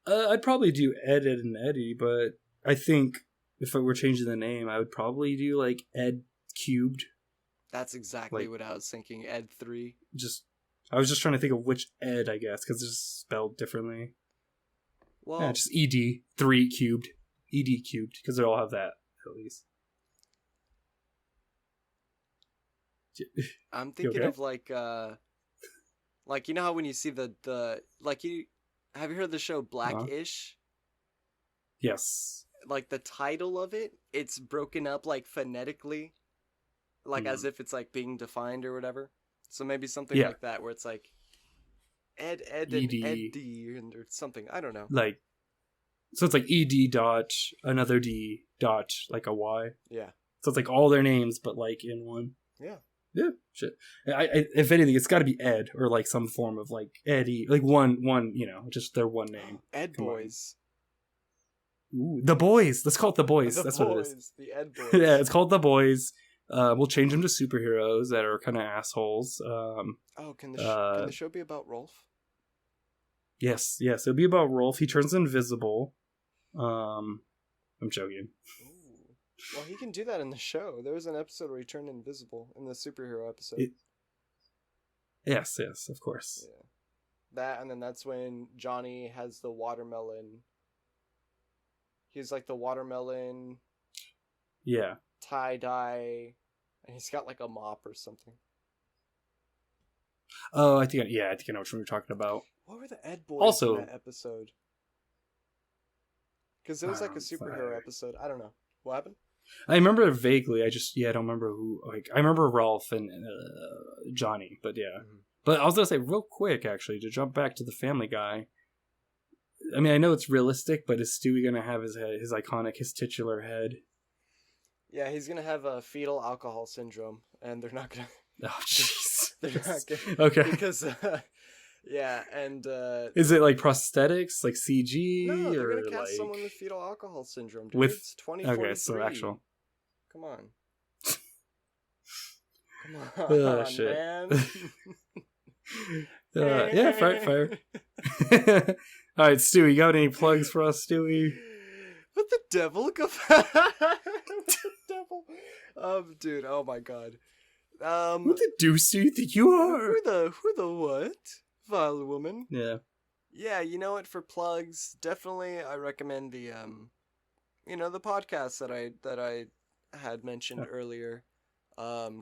I'd probably do Ed, Ed, and Eddie, but I think if I were changing the name, I would probably do like Ed Cubed. That's exactly Like- what I was thinking. Ed 3. I was just trying to think of which Ed, I guess, because it's spelled differently. Well, Yeah, just ED 3 cubed, ED cubed, because they all have that at least. I'm thinking okay? of like you know how when you see the like you have you heard the show Blackish? Yes. Like the title of it, it's broken up like phonetically, like as if it's like being defined or whatever. So maybe something Yeah. like that where it's like Ed and ED. Eddie or something. I don't know. Like, so it's like ED dot another D dot like a Y. Yeah. So it's like all their names, but like in one. Yeah. Yeah, shit. I if anything, it's got to be Ed or like some form of like Eddie, like one, just their one name. Ed Come on. Boys. Ooh, the Boys. Let's call it the Boys. The That's boys. what it is. The Ed Boys. Yeah, it's called the Boys. We'll change them to superheroes that are kind of assholes. Oh, can the show be about Rolf? Yes. It'll be about Rolf. He turns invisible. I'm joking. Ooh. Well, he can do that in the show. There was an episode where he turned invisible in the superhero episode. Yes, of course. Yeah. That, and then that's when Johnny has the watermelon. He's like the watermelon Yeah. tie-dye, and he's got like a mop or something. Oh, I think I know which one you're talking about. What were the Ed Boys Also- in that episode? Because it was like a superhero episode. I don't know. What happened? I remember it vaguely. I don't remember who. Like, I remember Ralph and Johnny, but yeah. Mm-hmm. But I was gonna say real quick, actually, to jump back to the Family Guy. I mean, I know it's realistic, but is Stewie gonna have his head, his titular head? Yeah, he's gonna have a fetal alcohol syndrome, and they're not gonna. Oh, jeez. They're not gonna. Okay. Because, yeah, and Is it like prosthetics, like CG, no, they're or gonna cast like someone with fetal alcohol syndrome. Dude. with? It's 2043. Okay, so actual. Come on. Come on, Oh, shit. man. Yeah, fire. All right, Stewie, you got any plugs for us, Stewie? What the devil? What the devil? Dude, oh my god. What the deuce do you think you are? Who the what? Vile woman. Yeah. Yeah, you know what? For plugs, definitely, I recommend the the podcast that I had mentioned earlier.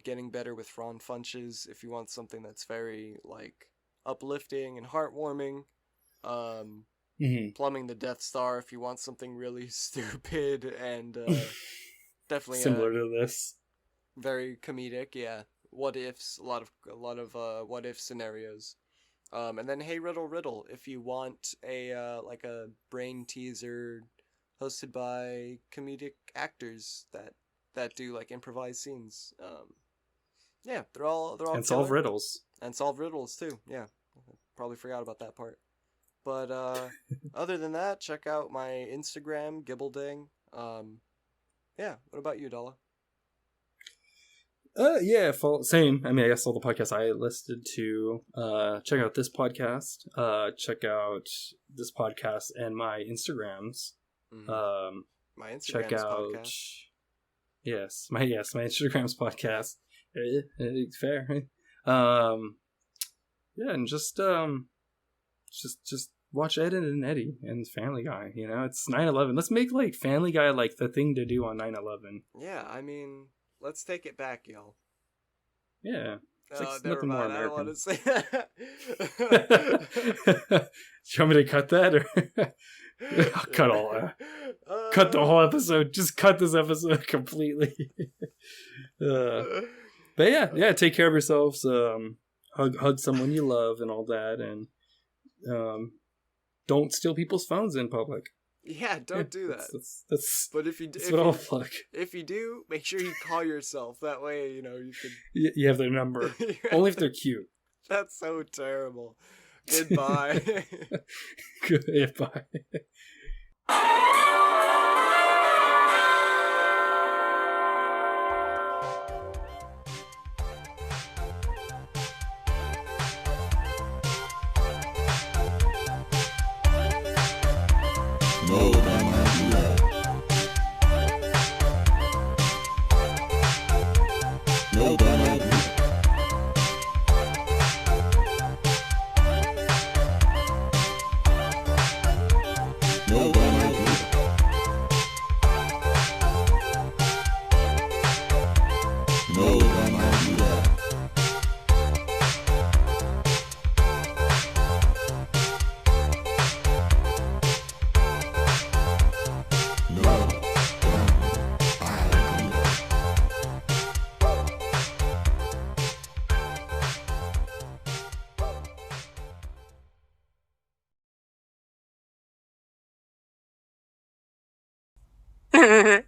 Getting Better with Ron Funches. If you want something that's very like uplifting and heartwarming. Plumbing the Death Star. If you want something really stupid and definitely Similar to this. very comedic. Yeah, what ifs. A lot of what if scenarios. And then Hey Riddle, if you want a like a brain teaser hosted by comedic actors that do like improvised scenes. Yeah, they're all And solve killer. riddles. And solve riddles too. Yeah, probably forgot about that part. But other than that, check out my Instagram, Gibbleding. Yeah, what about you, Dalla? Yeah, same. I mean, I guess all the podcasts I listed to check out this podcast. Check out this podcast and my Instagrams. Mm-hmm. My Instagram's Check out. podcast. Yes, my Instagram's podcast. Fair. Yeah, and just watch Ed and Eddie and Family Guy. You know, it's 9/11. Let's make like Family Guy like the thing to do on 9/11. Yeah, I mean, let's take it back, y'all. Yeah. It's like Oh, it's never nothing more mind. I don't want to American. say that. Do you want me to cut that, or I'll cut all that? Cut the whole episode. Just cut this episode completely. But yeah. Take care of yourselves. Hug someone you love and all that, and don't steal people's phones in public. Yeah, don't do that. That's but if you that's what I'll plug. If you do, make sure you call yourself. That way, you can. You have their number. Only if they're cute. That's so terrible. Goodbye. Goodbye. No, don't wanna do that. No, don't wanna do that. No, don't wanna do that. No, don't wanna do that. Bye.